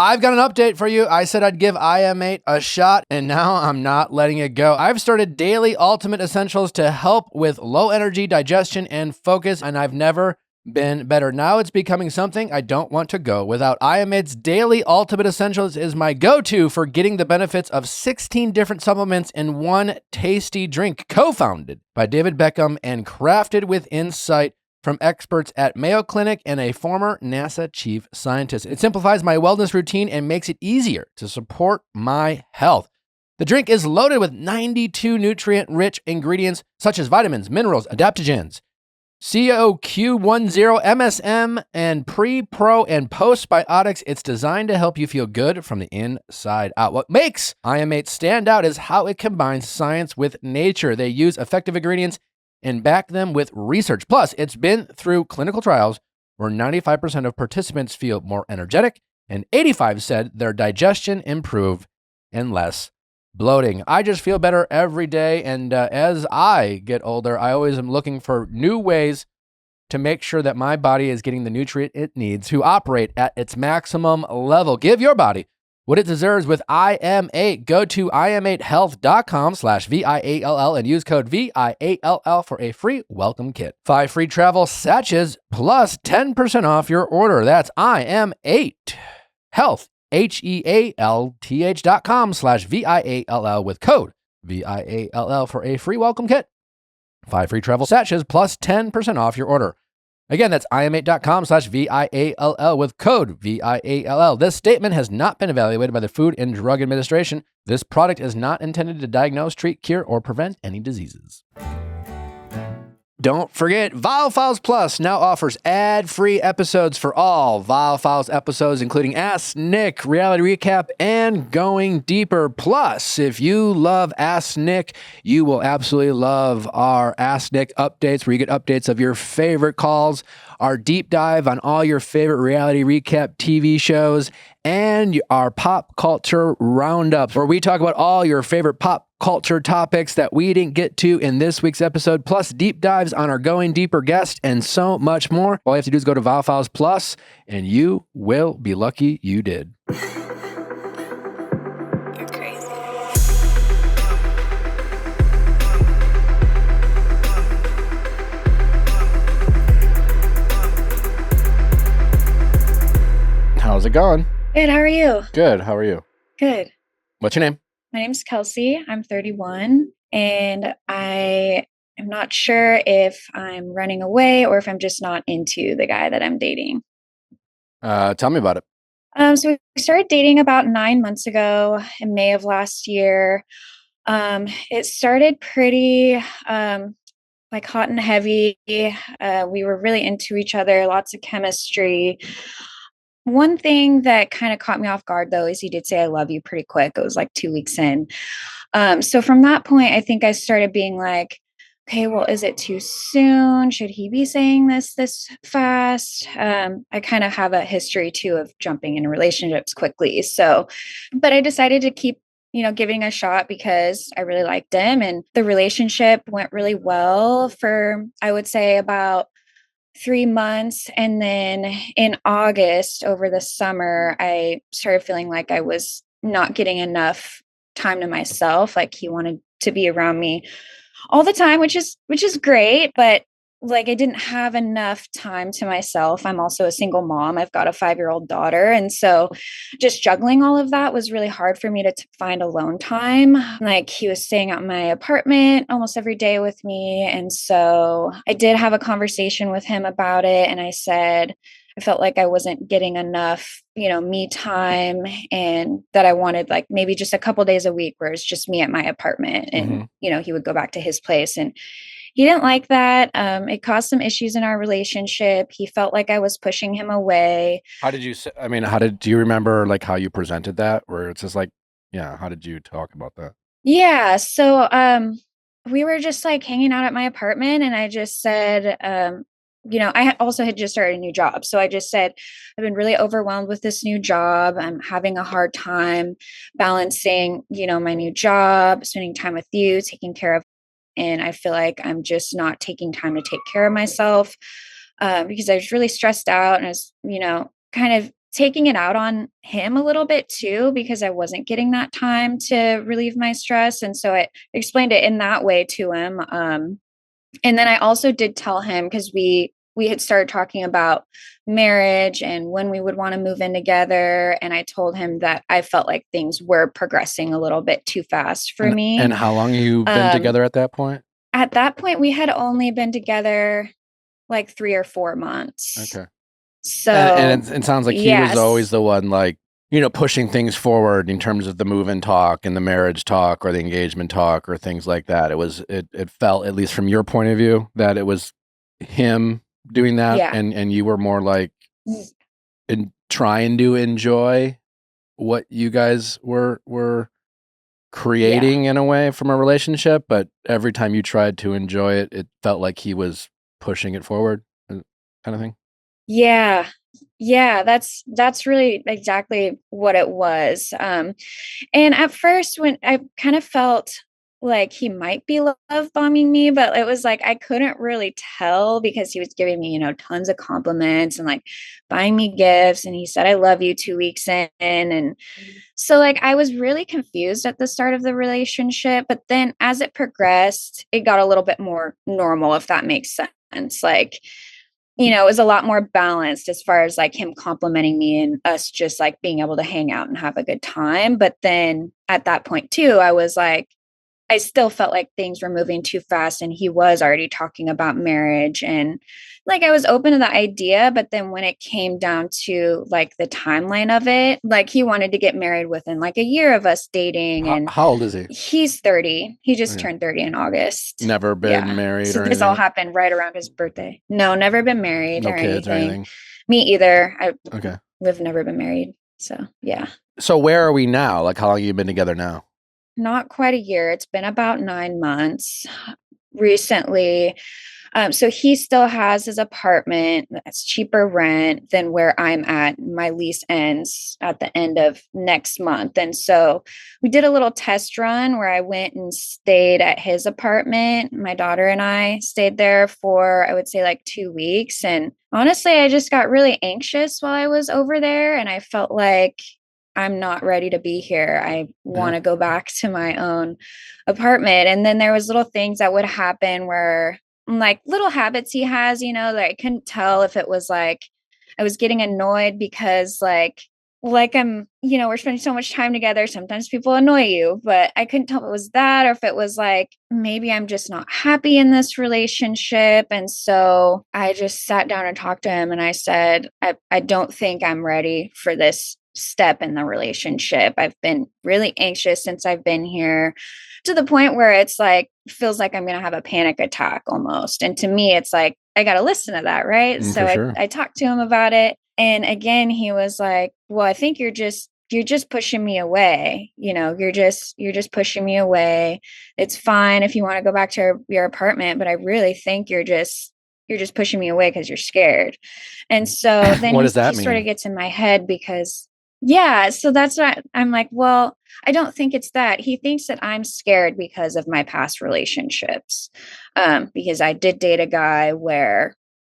I've got an update for you. I said I'd give IM8 a shot, and now I'm not letting it go. I've started daily ultimate essentials to help with low energy, digestion, and focus, and I've never been better. Now it's becoming something I don't want to go without. IM8's daily ultimate essentials is my go-to for getting the benefits of 16 different supplements in one tasty drink, co-founded by David Beckham and crafted with insight from experts at Mayo Clinic and a former NASA chief scientist. It simplifies my wellness routine and makes it easier to support my health. The drink is loaded with 92 nutrient-rich ingredients such as vitamins, minerals, adaptogens, CoQ10, MSM, and pre, pro, and postbiotics. It's designed to help you feel good from the inside out. What makes IM8 stand out is how it combines science with nature. They use effective ingredients and back them with research. Plus, it's been through clinical trials where 95% of participants feel more energetic and 85% said their digestion improved and less bloating. I just feel better every day. And as I get older, I always am looking for new ways to make sure that my body is getting the nutrient it needs to operate at its maximum level. Give your body what it deserves with IM8. Go to im8health.com/VIALL and use code VIALL for a free welcome kit. 5 free travel sachets plus 10% off your order. That's IM8 Health, HEALTH.com/VIALL with code VIALL for a free welcome kit. 5 free travel sachets plus 10% off your order. Again, that's im8.com/VIALL with code VIALL. This statement has not been evaluated by the Food and Drug Administration. This product is not intended to diagnose, treat, cure, or prevent any diseases. Don't forget, Viall Files Plus now offers ad-free episodes for all Viall Files episodes, including Ask Nick, Reality Recap, and Going Deeper. Plus, if you love Ask Nick, you will absolutely love our Ask Nick updates, where you get updates of your favorite calls, our deep dive on all your favorite Reality Recap TV shows, and our pop culture roundups, where we talk about all your favorite pop culture topics that we didn't get to in this week's episode, plus deep dives on our Going Deeper guest, and so much more. All you have to do is go to Viall Files Plus, and you will be lucky you did. You're crazy. How's it going? Good, how are you? Good. How are you? Good. What's your name? My name's Kelsey. I'm 31, and I am not sure if I'm running away or if I'm just not into the guy that I'm dating. Tell me about it. So we started dating about 9 months ago in May of last year. It started pretty like hot and heavy. We were really into each other, lots of chemistry. One thing that kind of caught me off guard, though, is he did say I love you pretty quick. It was like 2 weeks in. So from that point, I think I started being like, okay, well, is it too soon? Should he be saying this fast? I kind of have a history, too, of jumping into relationships quickly. So, but I decided to keep, giving a shot because I really liked him. And the relationship went really well for, I would say, about 3 months. And then in August, over the summer, I started feeling like I was not getting enough time to myself. Like he wanted to be around me all the time, which is great, but like I didn't have enough time to myself. I'm also a single mom. I've got a 5-year-old daughter. And so just juggling all of that was really hard for me to find alone time. Like he was staying out in my apartment almost every day with me. And so I did have a conversation with him about it. And I said, I felt like I wasn't getting enough, me time, and that I wanted like maybe just a couple days a week where it's just me at my apartment and, he would go back to his place. And he didn't like that. It caused some issues in our relationship. He felt like I was pushing him away. Do you remember like how you presented that, where it's just like, yeah, how did you talk about that? Yeah. So, we were just like hanging out at my apartment, and I just said, I also had just started a new job. So I just said, I've been really overwhelmed with this new job. I'm having a hard time balancing, my new job, spending time with you, taking care of. And I feel like I'm just not taking time to take care of myself because I was really stressed out, and I was, kind of taking it out on him a little bit too, because I wasn't getting that time to relieve my stress. And so I explained it in that way to him. And then I also did tell him, because we had started talking about marriage and when we would want to move in together. And I told him that I felt like things were progressing a little bit too fast for me. And how long you been together at that point? At that point, we had only been together like 3 or 4 months. Okay. So, and it sounds like he was always the one, like, you know, pushing things forward in terms of the move-in talk and the marriage talk or the engagement talk or things like that. It felt, at least from your point of view, that it was him doing that. Yeah. And you were more like trying to enjoy what you guys were creating in a way from a relationship, but every time you tried to enjoy it, it felt like he was pushing it forward, kind of thing. Yeah. That's really exactly what it was. And at first, when I kind of felt like he might be love bombing me, but it was like I couldn't really tell, because he was giving me, tons of compliments and like buying me gifts, and he said I love you 2 weeks in. And so like I was really confused at the start of the relationship, but then as it progressed, it got a little bit more normal, if that makes sense. Like, it was a lot more balanced as far as like him complimenting me and us just like being able to hang out and have a good time. But then at that point too, I was like, I still felt like things were moving too fast, and he was already talking about marriage, and like I was open to the idea, but then when it came down to like the timeline of it, like he wanted to get married within like a year of us dating. And how old is he? He's 30. He just turned 30 in August. Never been married so or this anything? all happened right around his birthday. No, never been married. No or kids anything. or anything? Me either. Okay. We've never been married. So yeah. So where are we now? Like, how long have you been together now? Not quite a year. It's been about 9 months recently. So he still has his apartment that's cheaper rent than where I'm at. My lease ends at the end of next month. And so we did a little test run where I went and stayed at his apartment. My daughter and I stayed there for, I would say, like 2 weeks. And honestly, I just got really anxious while I was over there. And I felt like I'm not ready to be here. I want to go back to my own apartment. And then there was little things that would happen where like little habits he has, that I couldn't tell if it was like I was getting annoyed because like I'm, we're spending so much time together. Sometimes people annoy you, but I couldn't tell if it was that or if it was like maybe I'm just not happy in this relationship. And so I just sat down and talked to him, and I said, I don't think I'm ready for this step in the relationship. I've been really anxious since I've been here, to the point where it's like feels like I'm going to have a panic attack almost. And to me, it's like I got to listen to that, right? So I talked to him about it, and again, he was like, "Well, I think you're just pushing me away. You're just pushing me away. It's fine if you want to go back to your apartment, but I really think you're just pushing me away because you're scared." And so then what does that he mean? sort of gets in my head because so that's what I'm like, well, I don't think it's that. He thinks that I'm scared because of my past relationships. Because I did date a guy where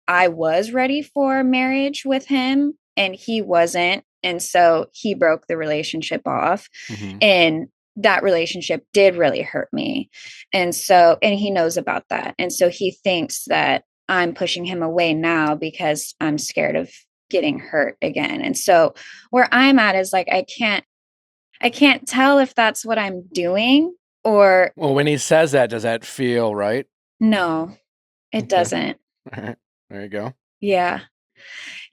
I was ready for marriage with him and he wasn't. And so he broke the relationship off. And that relationship did really hurt me. And he knows about that. And so he thinks that I'm pushing him away now because I'm scared of getting hurt again. And so where I'm at is like I can't tell if that's what I'm doing or. Well, when he says that, does that feel right? No, it doesn't. All right. There you go. Yeah,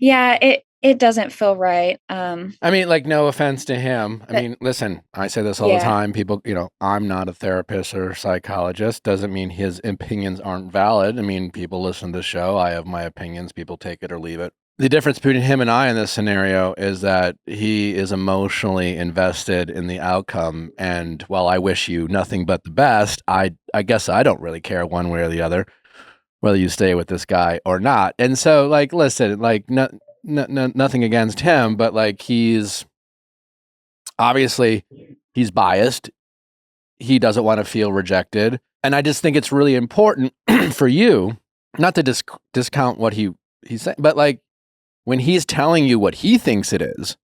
it doesn't feel right. I mean, like, no offense to him. I mean, listen, I say this all the time. People, I'm not a therapist or psychologist. Doesn't mean his opinions aren't valid. I mean, people listen to the show. I have my opinions. People take it or leave it. The difference between him and I in this scenario is that he is emotionally invested in the outcome. And while I wish you nothing but the best, I guess I don't really care one way or the other whether you stay with this guy or not. And so, like, listen, like, nothing against him, but like he's obviously biased. He doesn't want to feel rejected. And I just think it's really important for you not to discount what he's saying, but like when he's telling you what he thinks it is,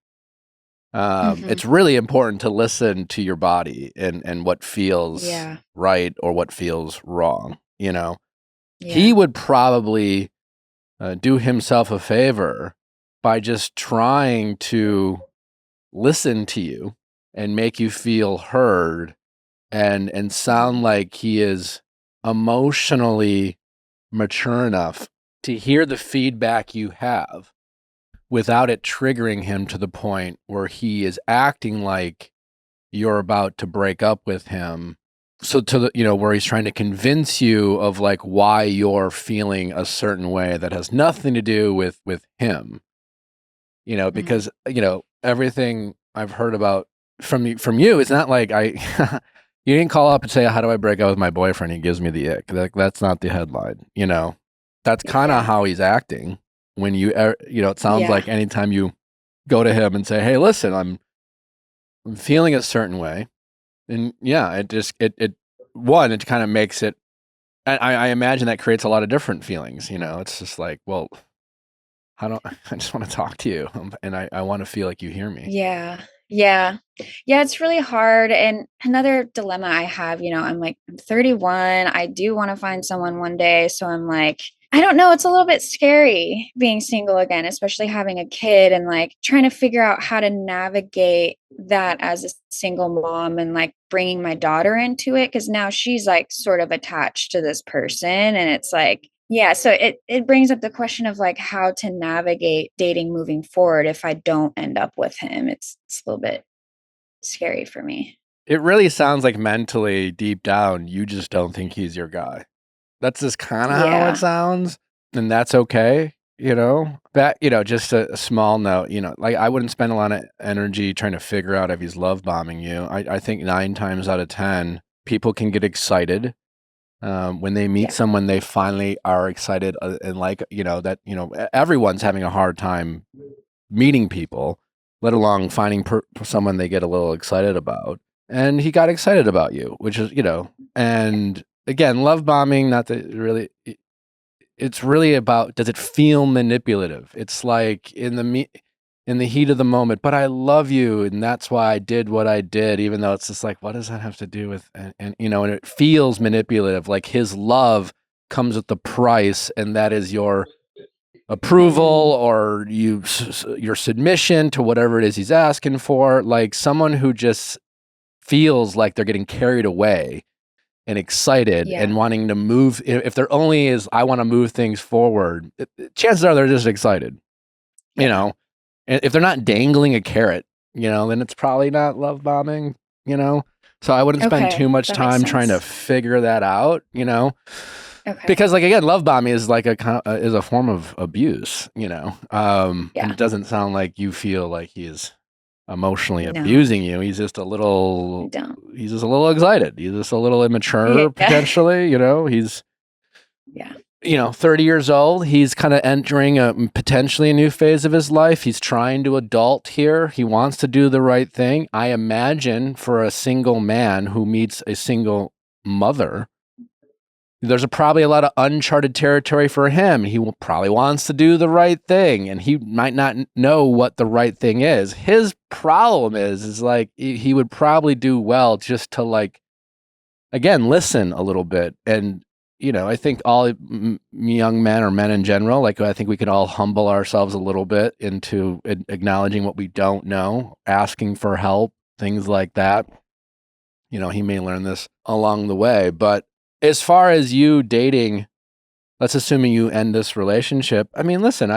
it's really important to listen to your body and what feels right or what feels wrong. You know, he would probably do himself a favor by just trying to listen to you and make you feel heard and sound like he is emotionally mature enough to hear the feedback you have without it triggering him to the point where he is acting like you're about to break up with him. So to the, you know, where he's trying to convince you of like why you're feeling a certain way that has nothing to do with him, you know, because, you know, everything I've heard about from you, it's not like you didn't call up and say, how do I break up with my boyfriend? He gives me the ick. That's not the headline, you know, that's kind of how he's acting when you know, it sounds like anytime you go to him and say, hey, listen, I'm feeling a certain way. And it just, it kind of makes it, I imagine that creates a lot of different feelings, you know, it's just like, well, I just want to talk to you and I want to feel like you hear me. Yeah, it's really hard. And another dilemma I have, you know, I'm 31. I do want to find someone one day. So I'm like, I don't know. It's a little bit scary being single again, especially having a kid and like trying to figure out how to navigate that as a single mom and like bringing my daughter into it. Cause now she's like sort of attached to this person. And it's like, so it brings up the question of like how to navigate dating moving forward if I don't end up with him. It's a little bit scary for me. It really sounds like mentally deep down, you just don't think he's your guy. That's just kind of how it sounds, and that's okay, you know? That, you know, just a small note, you know, like I wouldn't spend a lot of energy trying to figure out if he's love bombing you. I think 9 times out of 10, people can get excited when they meet someone they finally are excited and like, you know, that, you know, everyone's having a hard time meeting people, let alone finding someone they get a little excited about. And he got excited about you, which is, you know, and again, love bombing, not that really, it's really about, does it feel manipulative? It's like in the heat of the moment, but I love you. And that's why I did what I did, even though it's just like, what does that have to do with, and you know, and it feels manipulative. Like his love comes with the price, and that is your approval or your submission to whatever it is he's asking for. Like someone who just feels like they're getting carried away and excited and wanting to move. If there only is, I want to move things forward, chances are they're just excited, you know, and if they're not dangling a carrot, you know, then it's probably not love bombing, you know? So I wouldn't spend too much time trying to figure that out, you know? Because like, again, love bombing is like is a form of abuse, you know? And it doesn't sound like you feel like he is emotionally abusing you. He's just a little excited. He's just a little immature potentially, you know, he's, you know, 30 years old. He's kind of entering potentially a new phase of his life. He's trying to adult here. He wants to do the right thing. I imagine for a single man who meets a single mother, there's probably a lot of uncharted territory for him. He probably wants to do the right thing, and he might not know what the right thing is. His problem is like he would probably do well just to like, again, listen a little bit. And, you know, I think all young men or men in general, like I think we could all humble ourselves a little bit into acknowledging what we don't know, asking for help, things like that. You know, he may learn this along the way, but as far as you dating, let's assuming you end this relationship. I mean, listen,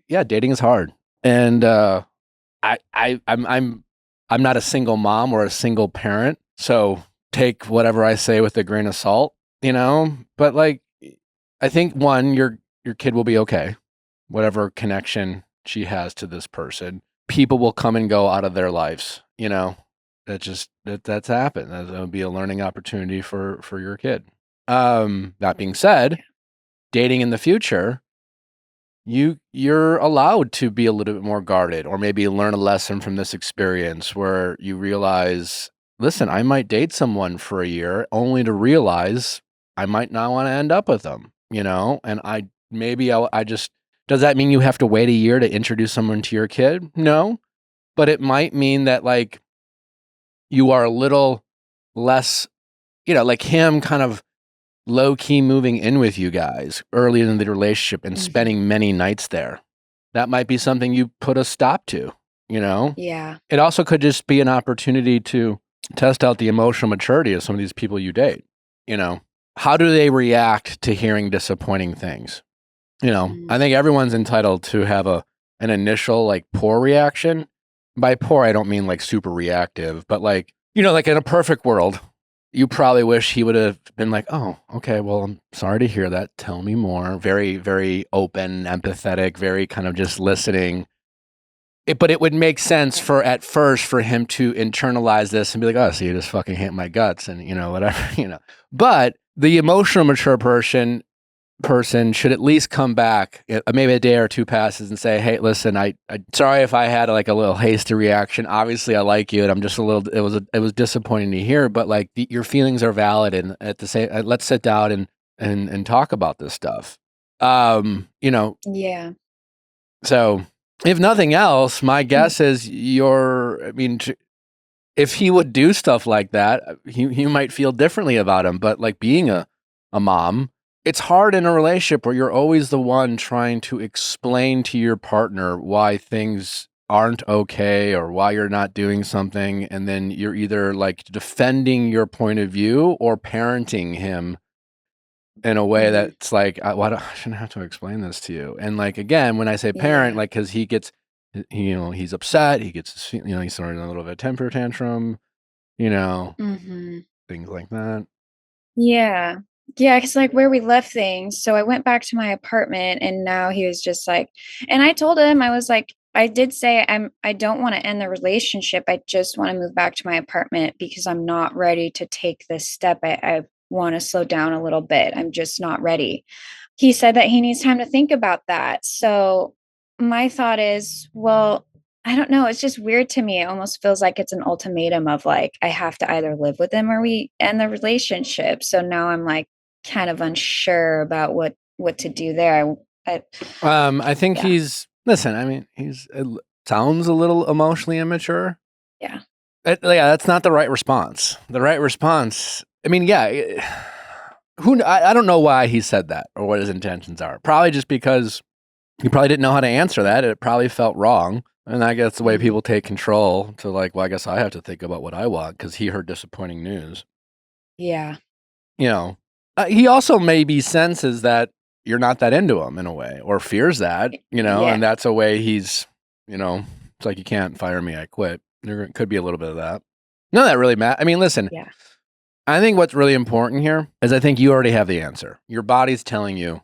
dating is hard. And I'm not a single mom or a single parent. So take whatever I say with a grain of salt, you know? But like, I think your kid will be okay. Whatever connection she has to this person, people will come and go out of their lives, you know? That's happened. That would be a learning opportunity for your kid. That being said, dating in the future, you're allowed to be a little bit more guarded, or maybe learn a lesson from this experience where you realize, listen, I might date someone for a year only to realize I might not want to end up with them, you know? And I just Does that mean you have to wait a year to introduce someone to your kid? No, but it might mean that like you are a little less, like him kind of low key moving in with you guys early in the relationship and spending many nights there. That might be something you put a stop to, Yeah. It also could just be an opportunity to test out the emotional maturity of some of these people you date. How do they react to hearing disappointing things? I think everyone's entitled to have an initial like poor reaction. By poor, I don't mean like super reactive, but like, like in a perfect world, you probably wish he would have been like, oh, okay, well, I'm sorry to hear that. Tell me more. Very, very open, empathetic, very kind of just listening. But it would make sense at first for him to internalize this and be like, oh, so you just fucking hate my guts and, whatever, But the emotional mature person should at least come back, maybe a day or two passes and say, hey, listen, I sorry if I had like a little hasty reaction. Obviously I like you and I'm just it was disappointing to hear, but like your feelings are valid. And at the same, let's sit down and talk about this stuff. Yeah. So if nothing else, my guess is if he would do stuff like that, you might feel differently about him. But like being a mom, it's hard in a relationship where you're always the one trying to explain to your partner why things aren't okay or why you're not doing something. And then you're either like defending your point of view or parenting him in a way that's like, I shouldn't have to explain this to you. And like, again, when I say parent, like, cause he gets, he's upset, he gets, he's throwing a little bit of temper tantrum, things like that. Yeah. Yeah, because like where we left things, so I went back to my apartment and now he was just like, and I told him, I was like, I did say I don't want to end the relationship. I just want to move back to my apartment because I'm not ready to take this step. I want to slow down a little bit. I'm just not ready. He said that he needs time to think about that. So my thought is, well, I don't know. It's just weird to me. It almost feels like it's an ultimatum of like, I have to either live with him or we end the relationship. So now I'm like kind of unsure about what to do there. I think Yeah. listen, I mean, sounds a little emotionally immature. Yeah. Yeah, that's not the right response. The right response, I mean, yeah, I don't know why he said that or what his intentions are. Probably just because he probably didn't know how to answer that. It probably felt wrong. And I guess the way people take control to like, well, I guess I have to think about what I want because he heard disappointing news. Yeah. He also maybe senses that you're not that into him in a way or fears that, and that's a way he's, it's like, you can't fire me, I quit. There could be a little bit of that. None of that really matters. I mean, listen, I think what's really important here is I think you already have the answer. Your body's telling you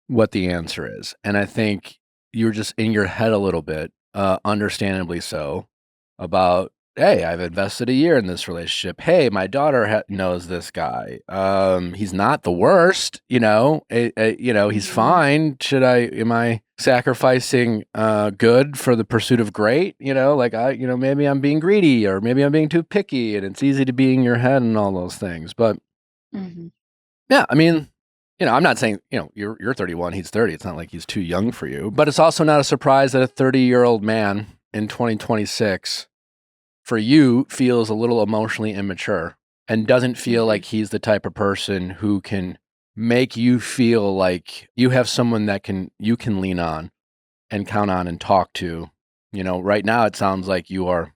what the answer is. And I think you're just in your head a little bit, understandably so, about, hey, I've invested a year in this relationship. Hey, my daughter knows this guy. He's not the worst, he's fine. Am I sacrificing good for the pursuit of great? Like maybe I'm being greedy or maybe I'm being too picky, and it's easy to be in your head and all those things. But yeah, I mean, I'm not saying, you're 31, he's 30. It's not like he's too young for you, but it's also not a surprise that a 30-year-old man in 2026 for you feels a little emotionally immature and doesn't feel like he's the type of person who can make you feel like you have someone that you can lean on and count on and talk to. Right now it sounds like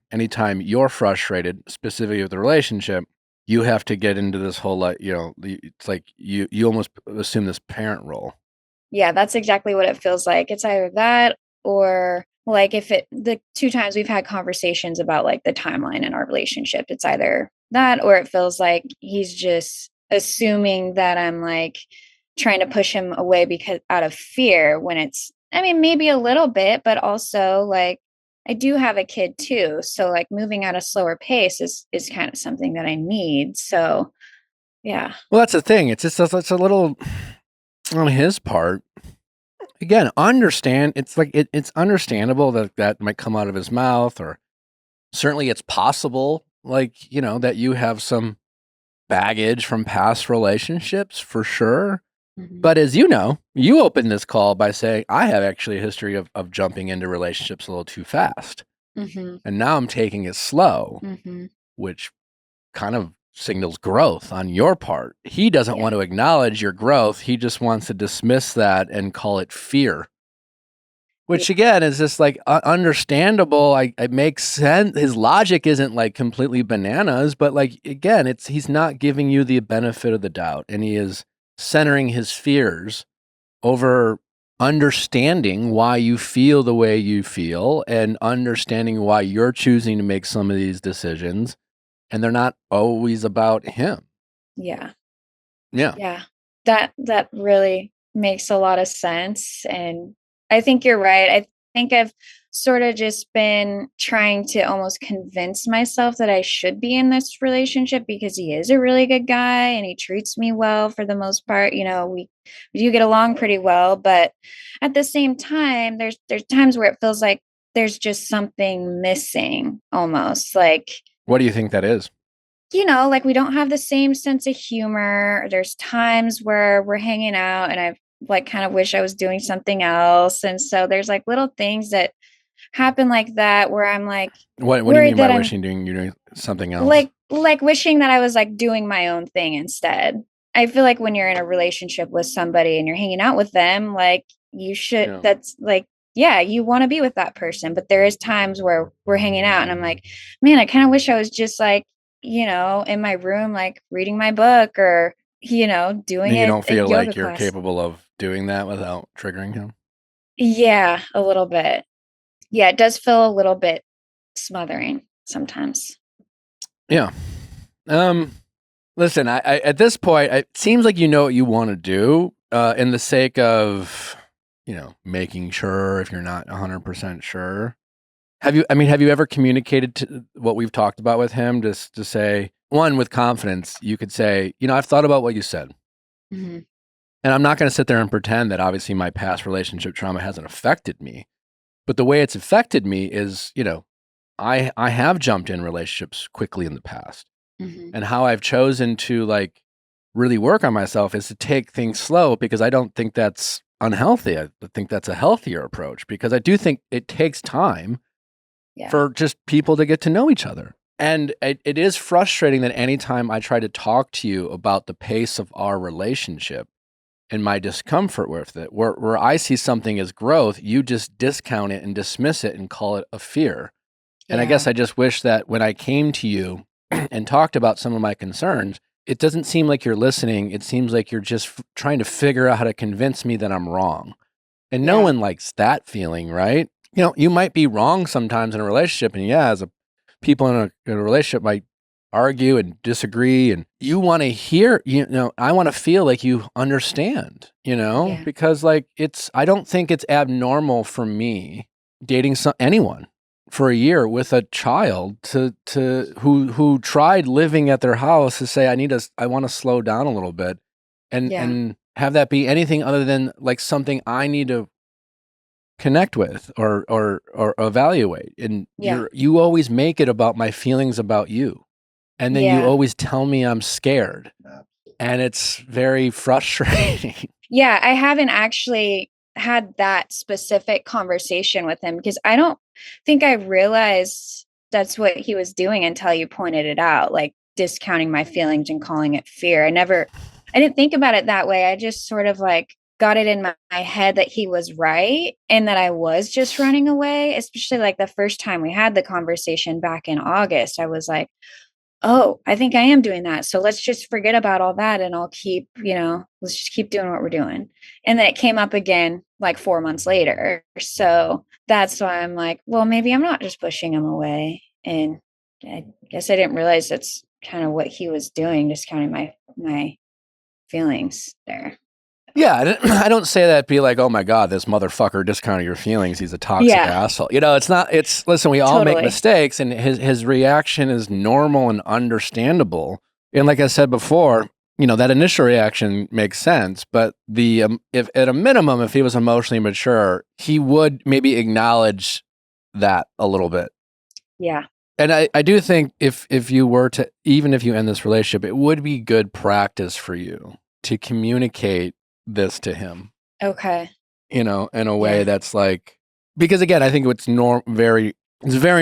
anytime you're frustrated, specifically with the relationship, you have to get into this whole, like, it's like you almost assume this parent role. Yeah, that's exactly what it feels like. It's either that or like the two times we've had conversations about like the timeline in our relationship, it's either that or it feels like he's just assuming that I'm like trying to push him away because out of fear when I mean, maybe a little bit, but also like I do have a kid too. So like moving at a slower pace is kind of something that I need. So yeah. Well, that's the thing. It's just, it's a little on his part. Again, it's like, it's understandable that might come out of his mouth, or certainly it's possible, like, that you have some baggage from past relationships for sure. But as you know, you opened this call by saying, I have actually a history of jumping into relationships a little too fast. And now I'm taking it slow, which kind of signals growth on your part. He doesn't want to acknowledge your growth. He just wants to dismiss that and call it fear. Which again is just like understandable. It makes sense. His logic isn't like completely bananas, but like again, he's not giving you the benefit of the doubt, and he is centering his fears over understanding why you feel the way you feel and understanding why you're choosing to make some of these decisions, and they're not always about him. Yeah. Yeah. That really makes a lot of sense. And I think you're right. I think I've sort of just been trying to almost convince myself that I should be in this relationship because he is a really good guy and he treats me well for the most part. You know, we do get along pretty well, but at the same time, there's times where it feels like there's just something missing almost. Like, What do you think that is? you know, like we don't have the same sense of humor. There's times where we're hanging out and I like kind of wish I was doing something else. And so there's like little things that happen like that where I'm like What do you worried mean by that I'm wishing you're doing something else? like wishing that I was like doing my own thing instead. I feel like when you're in a relationship with somebody and you're hanging out with them, like you should, that's like, yeah, you want to be with that person. But there is times where we're hanging out and I'm like, man, I kind of wish I was just like, you know, in my room, like reading my book or, you know, doing You don't a feel yoga like you're class. capable of doing that without triggering him? Yeah, a little bit. Yeah, it does feel a little bit smothering sometimes. Yeah. Listen, I at this point, it seems like you know what you want to do, in the sake of, you know, making sure if you're not 100% sure. Have you ever communicated to what we've talked about with him, just to say, one, with confidence, you could say, you know, I've thought about what you said. Mm-hmm. And I'm not going to sit there and pretend that obviously my past relationship trauma hasn't affected me. But the way it's affected me is, you know, I have jumped in relationships quickly in the past. Mm-hmm. And how I've chosen to like really work on myself is to take things slow, because I don't think that's unhealthy. I think that's a healthier approach, because I do think it takes time for just people to get to know each other. And it is frustrating that anytime I try to talk to you about the pace of our relationship and my discomfort with it, where I see something as growth, you just discount it and dismiss it and call it a fear. And I guess I just wish that when I came to you and talked about some of my concerns, it doesn't seem like you're listening. It seems like you're just trying to figure out how to convince me that I'm wrong. And no one likes that feeling, right? You know, you might be wrong sometimes in a relationship, and as people in a relationship might argue and disagree, and you want to hear, you know, I want to feel like you understand, you know, because like I don't think it's abnormal for me dating anyone for a year with a child who tried living at their house to say, I want to slow down a little bit, and have that be anything other than like something I need to connect with or evaluate. And you always make it about my feelings about you. And then you always tell me I'm scared. And it's very frustrating. Yeah, I haven't actually had that specific conversation with him because I don't think I realized that's what he was doing until you pointed it out, like discounting my feelings and calling it fear. I didn't think about it that way. I just sort of like got it in my head that he was right and that I was just running away, especially like the first time we had the conversation back in August. I was like, oh, I think I am doing that. So let's just forget about all that and I'll keep, you know, let's just keep doing what we're doing. And then it came up again like 4 months later. So that's why I'm like, well, maybe I'm not just pushing him away. And I guess I didn't realize that's kind of what he was doing, discounting my feelings there. Yeah, I don't say that be like, oh my God, this motherfucker discounted your feelings. He's a toxic asshole. You know, it's not, listen, we all make mistakes, and his reaction is normal and understandable. And like I said before, you know, that initial reaction makes sense, but if at a minimum, if he was emotionally mature, he would maybe acknowledge that a little bit. Yeah. And I do think if you were to, even if you end this relationship, it would be good practice for you to communicate this to him, Okay. in a way Yeah. that's like, because again, I think it's very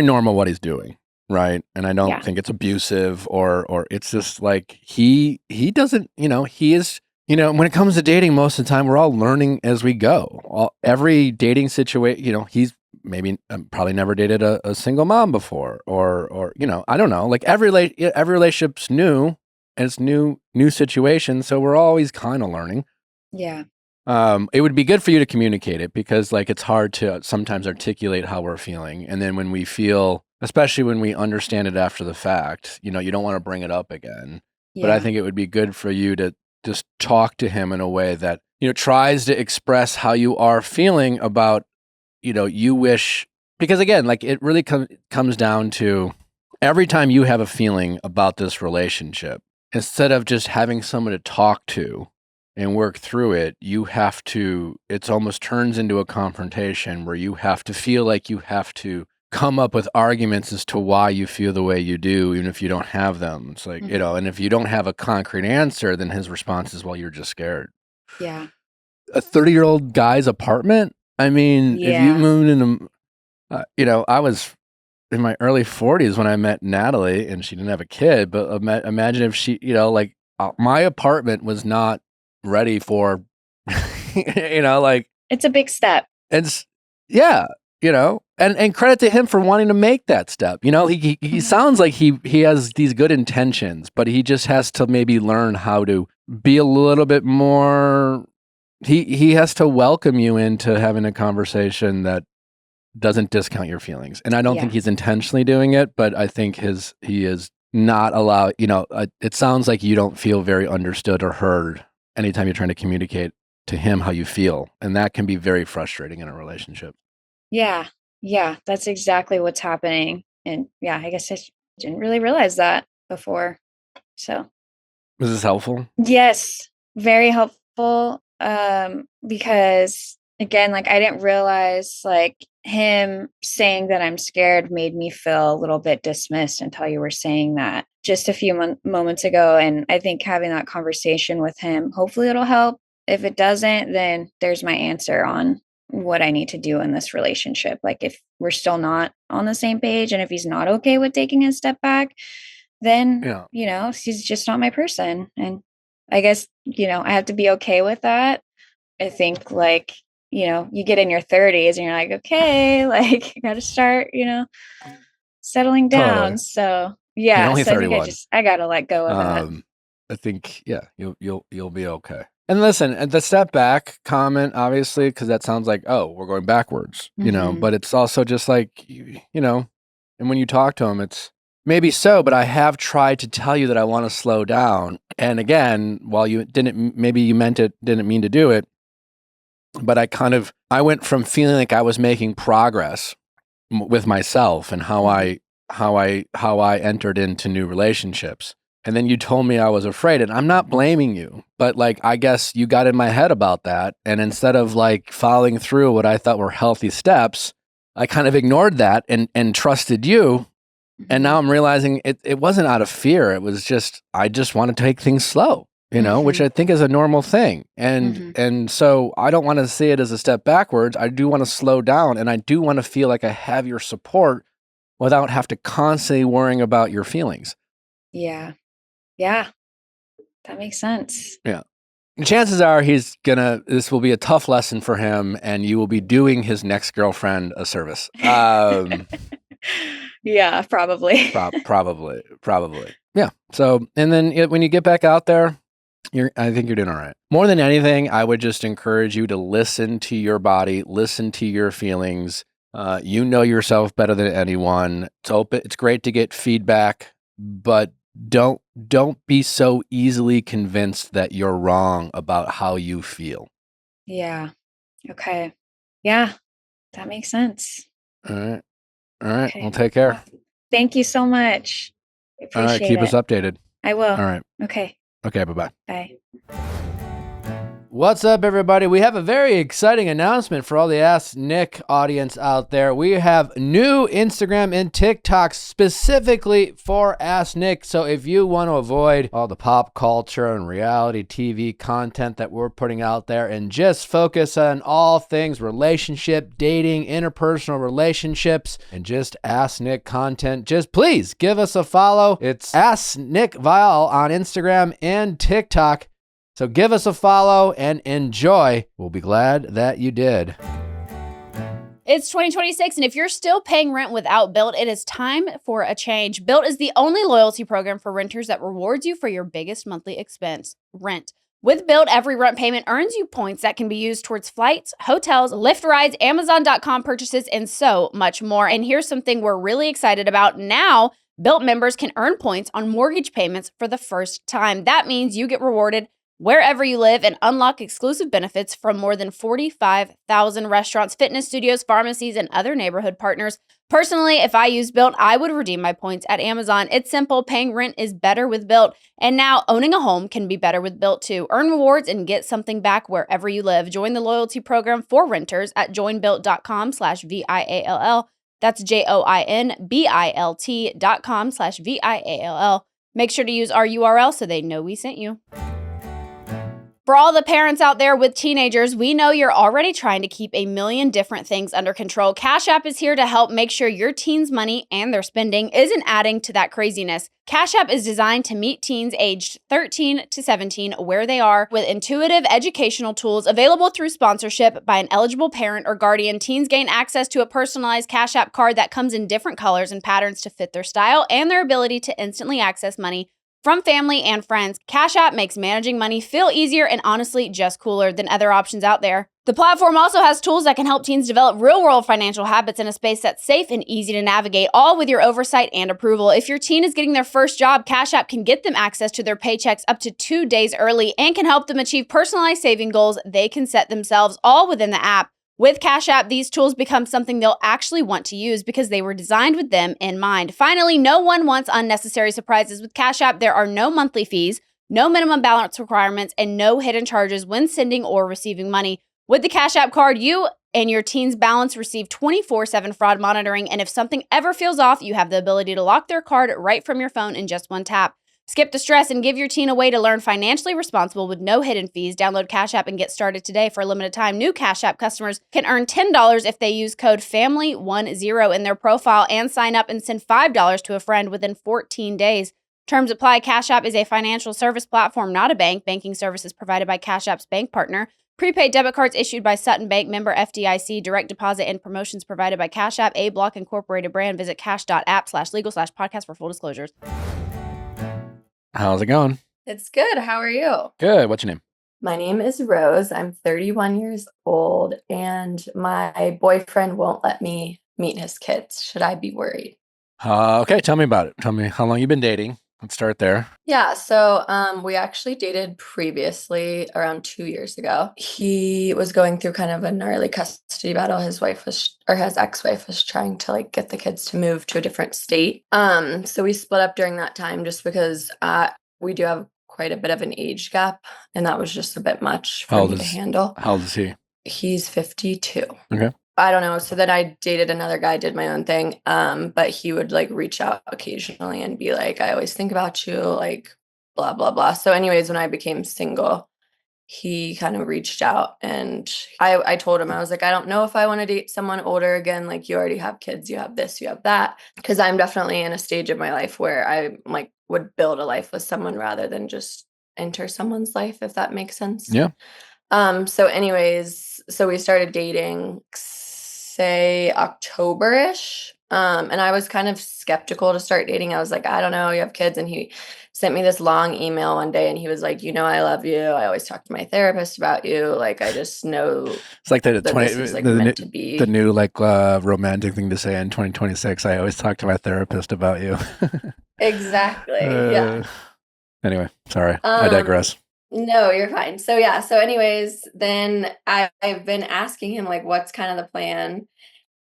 normal what he's doing, right? And I don't Yeah. think it's abusive or it's just like he doesn't, he is, when it comes to dating, most of the time we're all learning as we go. Every dating situation, he's maybe probably never dated a single mom before, or I don't know. Like every relationship's new, and it's new situations, so we're always kind of learning. Yeah. It would be good for you to communicate it, because like it's hard to sometimes articulate how we're feeling, and then when we feel, especially when we understand it after the fact, you don't want to bring it up again. But I Yeah. think it would be good for you to just talk to him in a way that tries to express how you are feeling about, you wish, because again, like it really comes down to, every time you have a feeling about this relationship, instead of just having someone to talk to and work through it, it's almost turns into a confrontation where you have to feel like you have to come up with arguments as to why you feel the way you do, even if you don't have them. It's like, and if you don't have a concrete answer, then his response is, well, you're just scared. Yeah. A 30-year-old guy's apartment? I mean, if you Yeah. moved into, I was in my early 40s when I met Natalie, and she didn't have a kid, but imagine if she, my apartment was not ready for, like, It's a big step. it's, yeah, and credit to him for wanting to make that step. He sounds like he has these good intentions, but he just has to maybe learn how to be a little bit more, he has to welcome you into having a conversation that doesn't discount your feelings. And I don't think Yeah. he's intentionally doing it, but I think he is not allowed, it sounds like you don't feel very understood or heard anytime you're trying to communicate to him how you feel. And that can be very frustrating in a relationship. Yeah. Yeah. That's exactly what's happening. And yeah, I guess I didn't really realize that before. So, Is this helpful? yes, very helpful. Because again, like I didn't realize like him saying that I'm scared made me feel a little bit dismissed until you were saying that just a few moments ago. And I think having that conversation with him, hopefully it'll help. If it doesn't, then there's my answer on what I need to do in this relationship. Like if we're still not on the same page and if he's not okay with taking a step back, then, Yeah. he's just not my person. And I guess, I have to be okay with that. I think like, you get in your 30s and you're like, okay, like you got to start, settling Totally. down. So You're yeah, only so I 31. think I got to let go of that. I think, yeah, you'll be okay. And listen, at the step back comment, obviously, because that sounds like, oh, we're going backwards, but it's also just like, and when you talk to him, it's maybe so, but I have tried to tell you that I want to slow down. And again, while maybe you didn't mean to do it, but I went from feeling like I was making progress with myself and how I entered into new relationships. And then you told me I was afraid, and I'm not blaming you, but like, I guess you got in my head about that. And instead of like following through what I thought were healthy steps, I kind of ignored that and trusted you. And now I'm realizing it wasn't out of fear. It was just, I just want to take things slow, which I think is a normal thing. And so I don't want to see it as a step backwards. I do want to slow down, and I do want to feel like I have your support without have to constantly worrying about your feelings. Yeah. Yeah. That makes sense. Yeah. Chances are this will be a tough lesson for him, and you will be doing his next girlfriend a service. Yeah, probably. Probably. Yeah. So, and then when you get back out there, I think you're doing all right. More than anything, I would just encourage you to listen to your body, listen to your feelings. You know yourself better than anyone. It's great to get feedback, but don't be so easily convinced that you're wrong about how you feel. Yeah. Okay. Yeah, that makes sense. All right. All right. Okay. Well, take care. Well, thank you so much. I All right. appreciate Keep it. us updated. I will. All right. Okay. Okay. Bye-bye. Bye. What's up, everybody? We have a very exciting announcement for all the Ask Nick audience out there. We have new Instagram and TikTok specifically for Ask Nick. So if you want to avoid all the pop culture and reality TV content that we're putting out there and just focus on all things relationship, dating, interpersonal relationships, and just Ask Nick content, just please give us a follow. It's Ask Nick Viall on Instagram and TikTok. So give us a follow and enjoy. We'll be glad that you did. It's 2026, and if you're still paying rent without Built, it is time for a change. Built is the only loyalty program for renters that rewards you for your biggest monthly expense, rent. With Built, every rent payment earns you points that can be used towards flights, hotels, Lyft rides, Amazon.com purchases, and so much more. And here's something we're really excited about. Now, Built members can earn points on mortgage payments for the first time. That means you get rewarded wherever you live and unlock exclusive benefits from more than 45,000 restaurants, fitness studios, pharmacies, and other neighborhood partners. Personally, if I used Built, I would redeem my points at Amazon. It's simple. Paying rent is better with Built. And now owning a home can be better with Built too. Earn rewards and get something back wherever you live. Join the loyalty program for renters at joinbuilt.com/VIALL. That's JOINBILT.com/VIALL. Make sure to use our URL so they know we sent you. For all the parents out there with teenagers, we know you're already trying to keep a million different things under control. Cash App is here to help make sure your teens' money and their spending isn't adding to that craziness. Cash App is designed to meet teens aged 13 to 17 where they are with intuitive educational tools available through sponsorship by an eligible parent or guardian. Teens gain access to a personalized Cash App card that comes in different colors and patterns to fit their style and their ability to instantly access money from family and friends. Cash App makes managing money feel easier and honestly just cooler than other options out there. The platform also has tools that can help teens develop real-world financial habits in a space that's safe and easy to navigate, all with your oversight and approval. If your teen is getting their first job, Cash App can get them access to their paychecks up to 2 days early and can help them achieve personalized saving goals they can set themselves, all within the app. With Cash App, these tools become something they'll actually want to use because they were designed with them in mind. Finally, no one wants unnecessary surprises. With Cash App, there are no monthly fees, no minimum balance requirements, and no hidden charges when sending or receiving money. With the Cash App card, you and your teen's balance receive 24/7 fraud monitoring, and if something ever feels off, you have the ability to lock their card right from your phone in just one tap. Skip the stress and give your teen a way to learn financially responsible with no hidden fees. Download Cash App and get started today. For a limited time, new Cash App customers can earn $10 if they use code FAMILY10 in their profile and sign up and send $5 to a friend within 14 days. Terms apply. Cash App is a financial service platform, not a bank. Banking services provided by Cash App's bank partner. Prepaid debit cards issued by Sutton Bank, member FDIC. Direct deposit and promotions provided by Cash App, a Block Incorporated brand. Visit cash.app/legal/podcast for full disclosures. How's it going? It's good. How are you? Good. What's your name? My name is Rose. I'm 31 years old, and my boyfriend won't let me meet his kids. Should I be worried? Okay, tell me about it. Tell me how long you've been dating. Let's start there. Yeah, so we actually dated previously around 2 years ago. He was going through kind of a gnarly custody battle. His ex-wife was trying to get the kids to move to a different state. So we split up during that time just because we do have quite a bit of an age gap, and that was just a bit much for me to handle. How old is he? He's 52. Okay. I don't know. So then I dated another guy, did my own thing. But he would reach out occasionally and be like, I always think about you, blah, blah, blah. So anyways, when I became single, he kind of reached out and I told him, I was like, I don't know if I want to date someone older again. You already have kids, you have this, you have that. Because I'm definitely in a stage of my life where I would build a life with someone rather than just enter someone's life, if that makes sense. Yeah. So anyways, so we started dating, say October-ish. And I was kind of skeptical to start dating. I was like, I don't know, you have kids. And he sent me this long email one day and he was like, I love you. I always talk to my therapist about you. I just know it's like this is meant to be. The new romantic thing to say in 2026. I always talk to my therapist about you. Exactly. Yeah. Anyway, sorry. I digress. No, you're fine. So yeah. So anyways, then I've been asking him what's kind of the plan.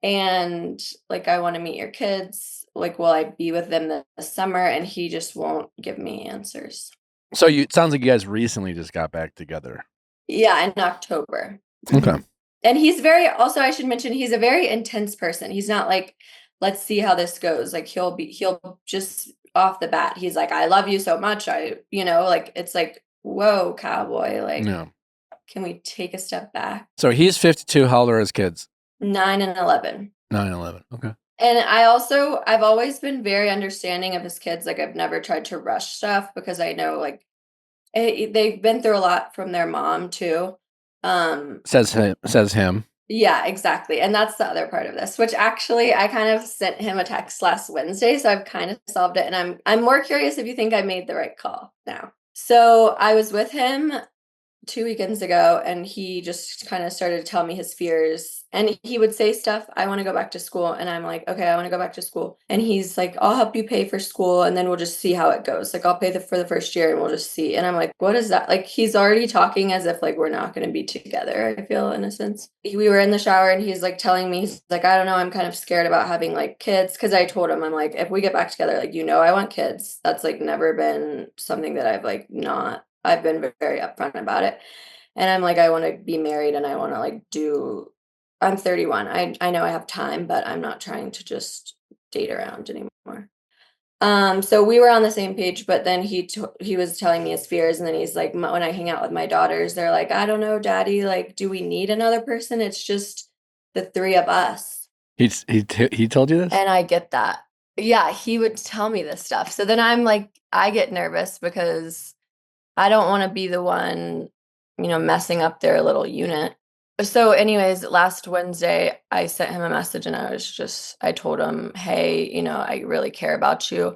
And I want to meet your kids. Will I be with them this summer? And he just won't give me answers. So it sounds like you guys recently just got back together. Yeah, in October. Okay. And he's very, also I should mention, he's a very intense person. He's not like, let's see how this goes. Like he'll just off the bat, he's like, I love you so much. Like, it's like, whoa, cowboy, like, Yeah. can we take a step back? So he's 52. How old are his kids? 9 and 11. 9, 11. Okay. And I've always been very understanding of his kids. Like, I've never tried to rush stuff because I know, like, they've been through a lot from their mom too. Says him. Yeah, exactly. And that's the other part of this, which actually I kind of sent him a text last Wednesday, so I've kind of solved it. And I'm more curious if you think I made the right call now. So I was with him 2 weekends ago, and he just kind of started to tell me his fears. And he would say stuff, I want to go back to school. And I'm like, okay, I want to go back to school. And he's like, I'll help you pay for school, and then we'll just see how it goes. Like, I'll pay for the first year and we'll just see. And I'm like, what is that? Like, he's already talking as if like we're not going to be together, I feel, in a sense. We were in the shower and he's like telling me, he's like, I don't know, I'm kind of scared about having like kids. Cause I told him, I'm like, if we get back together, like, I want kids. That's like never been something that I've been very upfront about it. And I'm like, I want to be married and I want to like I'm 31. I know I have time, but I'm not trying to just date around anymore. So we were on the same page, but then he was telling me his fears, and then he's like, when I hang out with my daughters, they're like, I don't know, Daddy, like, do we need another person? It's just the three of us. He told you this? And I get that. Yeah, he would tell me this stuff. So then I'm like, I get nervous because I don't want to be the one, messing up their little unit. So anyways, last Wednesday, I sent him a message and I told him, hey, I really care about you.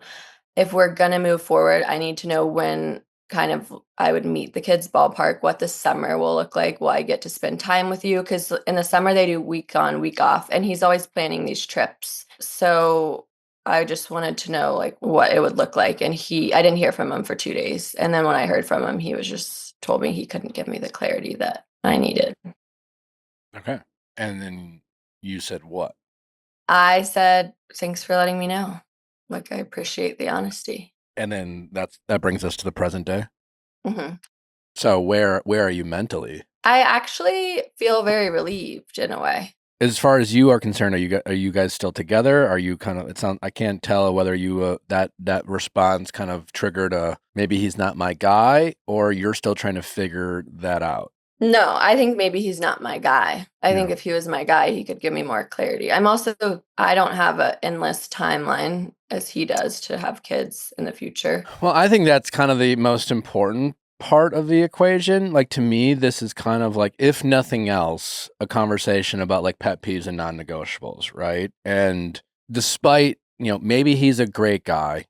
If we're going to move forward, I need to know when kind of I would meet the kids ballpark, what the summer will look like. Will I get to spend time with you? Because in the summer they do week on, week off, and he's always planning these trips. So I just wanted to know like what it would look like. And I didn't hear from him for 2 days. And then when I heard from him, he was just told me he couldn't give me the clarity that I needed. Okay. And then you said what? I said, thanks for letting me know. Like, I appreciate the honesty. And then that brings us to the present day. Mm-hmm. So where are you mentally? I actually feel very relieved in a way. As far as you are concerned, are you guys still together? Are you kind of? I can't tell whether you that response kind of triggered maybe he's not my guy, or you're still trying to figure that out. No, I think maybe he's not my guy. I think if he was my guy, he could give me more clarity. I don't have an endless timeline as he does to have kids in the future. Well, I think that's kind of the most important part of the equation. Like, to me, this is kind of like, if nothing else, a conversation about like pet peeves and non-negotiables, right? And despite, maybe he's a great guy,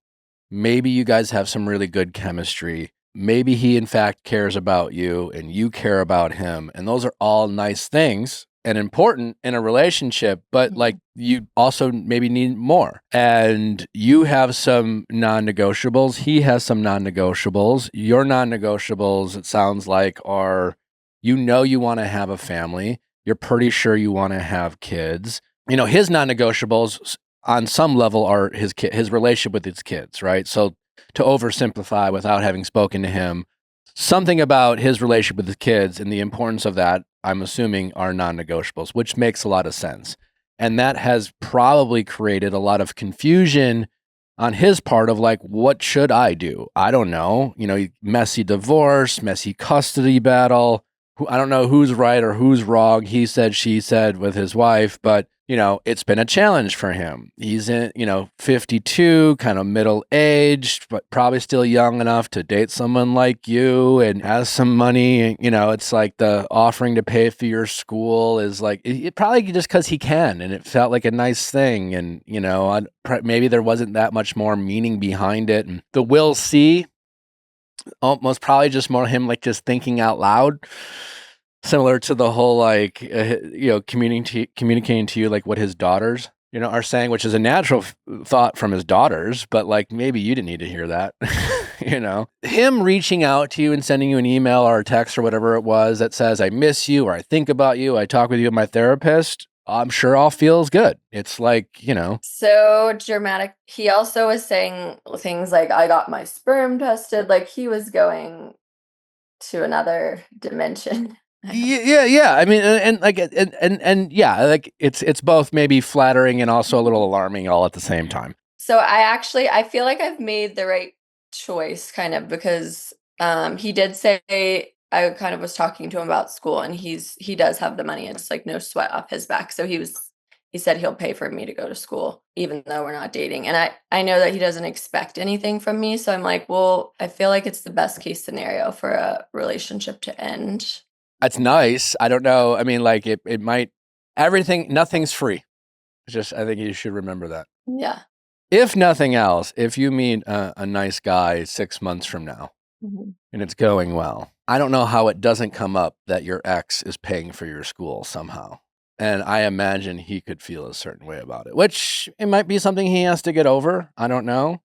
maybe you guys have some really good chemistry, maybe he in fact cares about you and you care about him, and those are all nice things and important in a relationship, but like, you also maybe need more. And you have some non-negotiables. He has some non-negotiables. Your non-negotiables, it sounds like, are, you want to have a family. You're pretty sure you want to have kids. His non-negotiables on some level are his relationship with his kids, right? So to oversimplify without having spoken to him, something about his relationship with his kids and the importance of that, I'm assuming, are non-negotiables, which makes a lot of sense. And that has probably created a lot of confusion on his part of like, what should I do? I don't know. Messy divorce, messy custody battle. I don't know who's right or who's wrong. He said, she said with his wife, but it's been a challenge for him. He's in, 52, kind of middle-aged, but probably still young enough to date someone like you and has some money. It's like the offering to pay for your school is like, it probably just because he can, and it felt like a nice thing. And, maybe there wasn't that much more meaning behind it. And the will see, almost probably just more him like just thinking out loud. Similar to the whole like, communicating to you like what his daughters, are saying, which is a natural thought from his daughters, but like maybe you didn't need to hear that. Him reaching out to you and sending you an email or a text or whatever it was that says, I miss you, or I think about you, I talk with you with my therapist, I'm sure all feels good. It's like, So dramatic. He also was saying things like, I got my sperm tested. Like, he was going to another dimension. Yeah. I mean, and yeah, like it's both maybe flattering and also a little alarming all at the same time. So I feel like I've made the right choice kind of because he did say I kind of was talking to him about school and he does have the money. It's like no sweat off his back. So he said he'll pay for me to go to school even though we're not dating. And I know that he doesn't expect anything from me. So I'm like, well, I feel like it's the best case scenario for a relationship to end. That's nice. I don't know. I mean, like it might nothing's free. It's just I think you should remember that. Yeah. If nothing else, if you meet a nice guy 6 months from now and it's going well, I don't know how it doesn't come up that your ex is paying for your school somehow. And I imagine he could feel a certain way about it, which it might be something he has to get over. I don't know.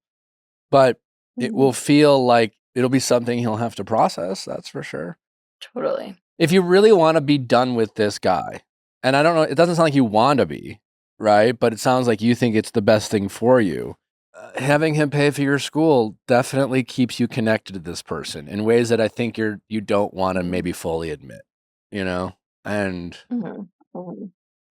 But it will feel like it'll be something he'll have to process. That's for sure. Totally. If you really want to be done with this guy, and I don't know, it doesn't sound like you want to be, right? But it sounds like you think it's the best thing for you. Having him pay for your school definitely keeps you connected to this person in ways that I think you don't want to maybe fully admit, you know? And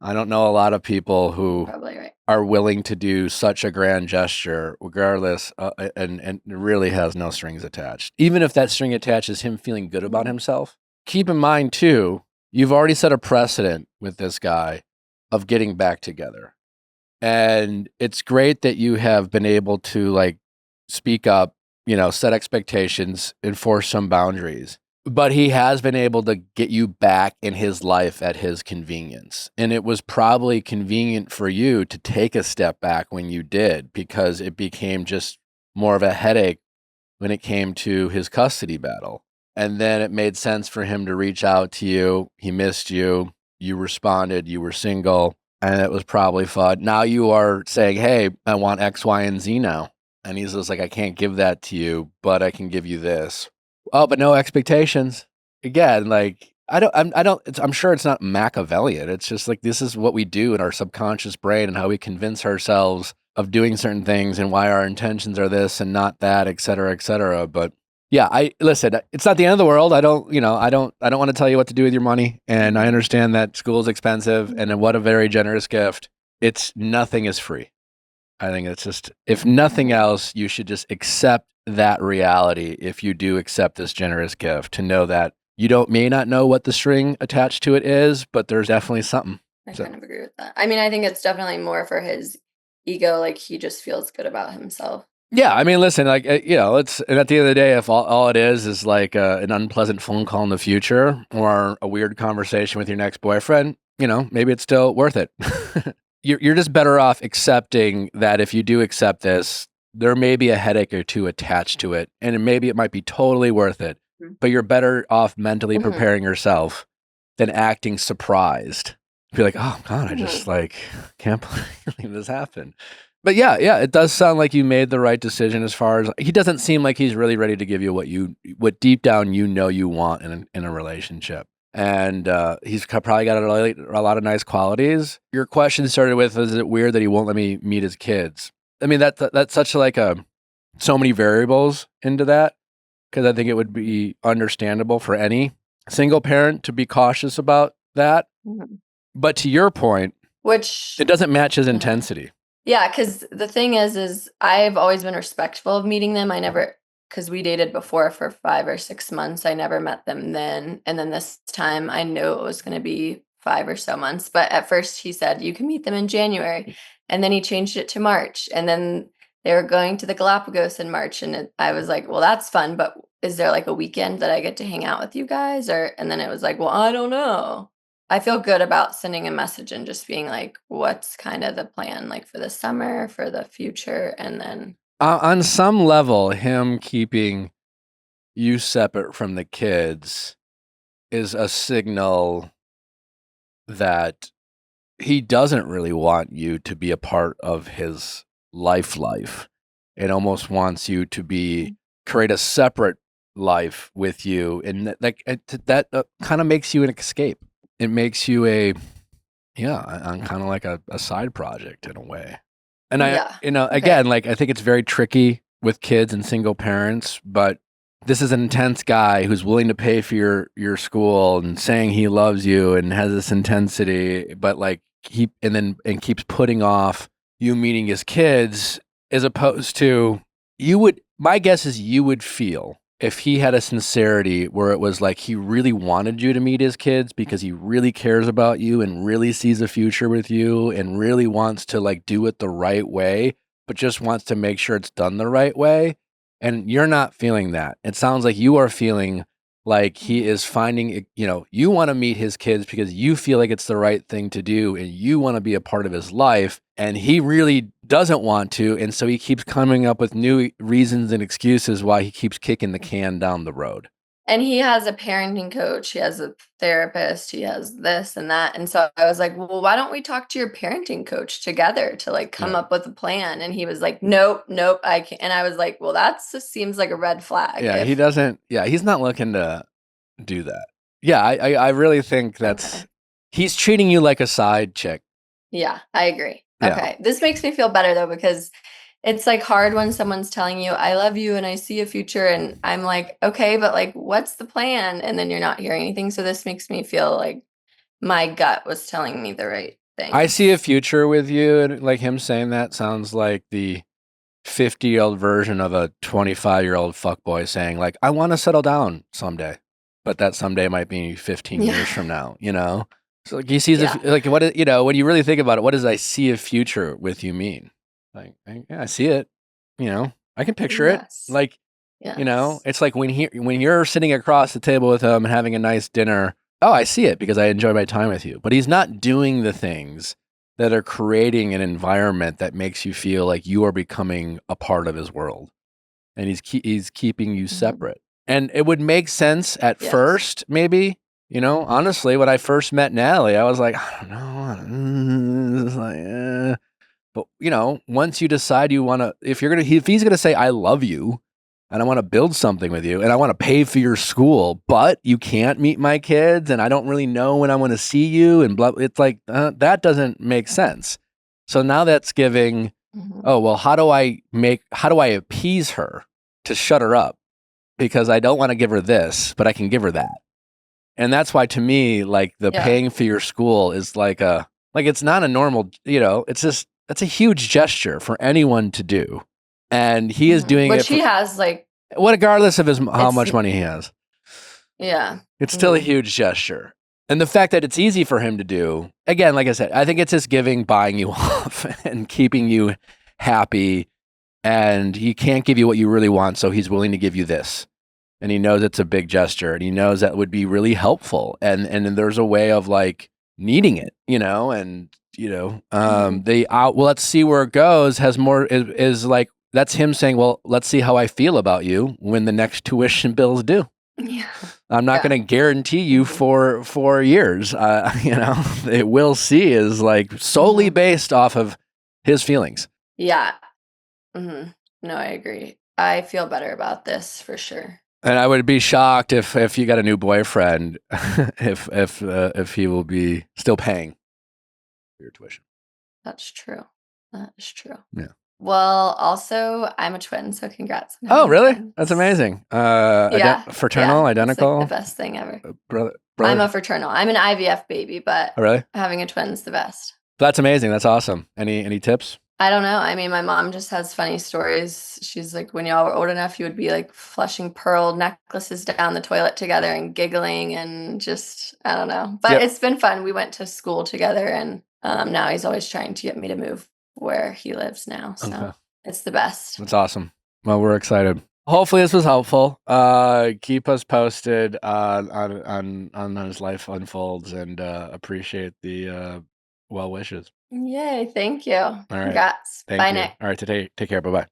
I don't know a lot of people who Probably right. are willing to do such a grand gesture regardless and it really has no strings attached. Even if that string attached is him feeling good about himself. Keep in mind too, you've already set a precedent with this guy of getting back together. And it's great that you have been able to like speak up, set expectations, enforce some boundaries. But he has been able to get you back in his life at his convenience. And it was probably convenient for you to take a step back when you did, because it became just more of a headache when it came to his custody battle. And then it made sense for him to reach out to you. He missed you. You responded. You were single. And it was probably fun. Now you are saying, hey, I want X, Y, and Z now. And he's just like, I can't give that to you, but I can give you this. Oh, but no expectations. Again, like I'm sure it's not Machiavellian. It's just like, this is what we do in our subconscious brain and how we convince ourselves of doing certain things and why our intentions are this and not that, et cetera, et cetera. But yeah, listen, it's not the end of the world. I don't want to tell you what to do with your money. And I understand that school is expensive and what a very generous gift. Nothing is free. I think it's just, if nothing else, you should just accept that reality. If you do accept this generous gift, to know that you may not know what the string attached to it is, but there's definitely something. I kind of agree with that. I mean, I think it's definitely more for his ego. Like he just feels good about himself. Yeah, I mean, listen, like, it's, and at the end of the day, if all it is like an unpleasant phone call in the future or a weird conversation with your next boyfriend, maybe it's still worth it. You're just better off accepting that if you do accept this, there may be a headache or two attached to it, and maybe it might be totally worth it, but you're better off mentally preparing yourself than acting surprised. Be like, oh God, I just can't believe this happened. But yeah, it does sound like you made the right decision as far as he doesn't seem like he's really ready to give you what deep down you want in a relationship. And he's probably got a lot of nice qualities. Your question started with, is it weird that he won't let me meet his kids? I mean, that's such so many variables into that, because I think it would be understandable for any single parent to be cautious about that. But to your point, which it doesn't match his intensity. Yeah, because the thing is I've always been respectful of meeting them. I never, because we dated before for 5 or 6 months. I never met them then. And then this time I knew it was going to be 5 or so months. But at first he said, you can meet them in January. And then he changed it to March. And then they were going to the Galapagos in March. And I was like, well, that's fun. But is there like a weekend that I get to hang out with you guys? And then it was like, well, I don't know. I feel good about sending a message and just being like, what's kind of the plan, like for the summer, for the future, and then on some level, him keeping you separate from the kids is a signal that he doesn't really want you to be a part of his life. It almost wants you to create a separate life with you, and that kind of makes you an escape. It makes you kind of like a side project in a way. And again, like, I think it's very tricky with kids and single parents, but this is an intense guy who's willing to pay for your school and saying he loves you and has this intensity, but like keeps putting off you meeting his kids, as opposed to my guess is you would feel if he had a sincerity where it was like he really wanted you to meet his kids because he really cares about you and really sees a future with you and really wants to like do it the right way, but just wants to make sure it's done the right way. And you're not feeling that. It sounds like you are feeling like he is finding, you want to meet his kids because you feel like it's the right thing to do and you want to be a part of his life. And he really doesn't want to. And so he keeps coming up with new reasons and excuses why he keeps kicking the can down the road. And he has a parenting coach, he has a therapist, he has this and that. And so I was like, well, why don't we talk to your parenting coach together to like come up with a plan? And he was like, nope, I can't. And I was like, well, that just seems like a red flag. Yeah, he's not looking to do that. Yeah, I really think he's treating you like a side chick. Yeah, I agree. Yeah. Okay. This makes me feel better though, because it's like hard when someone's telling you, I love you and I see a future. And I'm like, okay, but like, what's the plan? And then you're not hearing anything. So this makes me feel like my gut was telling me the right thing. I see a future with you. And like him saying that sounds like the 50-year-old version of a 25-year-old fuckboy saying like, I want to settle down someday. But that someday might be 15 years from now, So like he sees, when you really think about it, what does I see a future with you mean? Like, I see it, I can picture it. Like, it's like when you're sitting across the table with him and having a nice dinner. Oh, I see it because I enjoy my time with you. But he's not doing the things that are creating an environment that makes you feel like you are becoming a part of his world. And he's keeping you separate. And it would make sense at first, maybe. Honestly, when I first met Natalie, I was like, I don't know. It's like, But, once you decide you want to, if he's going to say, I love you and I want to build something with you and I want to pay for your school, but you can't meet my kids and I don't really know when I want to see you and blah, it's like, that doesn't make sense. So now that's giving, oh, well, how do I appease her to shut her up? Because I don't want to give her this, but I can give her that. And that's why to me, like the paying for your school is like it's not a normal, it's just, that's a huge gesture for anyone to do. And he is doing Which he has like, regardless of how much money he has. Yeah. It's still a huge gesture. And the fact that it's easy for him to do, again, like I said, I think it's just buying you off and keeping you happy. And he can't give you what you really want. So he's willing to give you this. And he knows it's a big gesture and he knows that would be really helpful. And there's a way of like needing it, well, let's see where it goes has more is like, that's him saying, well, let's see how I feel about you when the next tuition bill's due. Yeah. I'm not going to guarantee you for 4 years. We'll see is like solely based off of his feelings. Yeah. Mm-hmm. No, I agree. I feel better about this for sure. And I would be shocked if you got a new boyfriend, if he will be still paying for your tuition. That's true. That is true. Yeah. Well, also, I'm a twin, so congrats. Oh, really? Twins. That's amazing. Fraternal, identical? Like the best thing ever. Brother? I'm a fraternal. I'm an IVF baby, but really? Having a twin's the best. That's amazing. That's awesome. Any tips? I don't know. I mean, my mom just has funny stories. She's like, when y'all were old enough, you would be like flushing pearl necklaces down the toilet together and giggling and just, I don't know. But It's been fun. We went to school together and now he's always trying to get me to move where he lives now. So It's the best. That's awesome. Well, we're excited. Hopefully this was helpful. Keep us posted on his life unfolds and appreciate the well wishes. Yay, thank you. All right. Congrats. Bye, Nick. All right, take care. Bye-bye.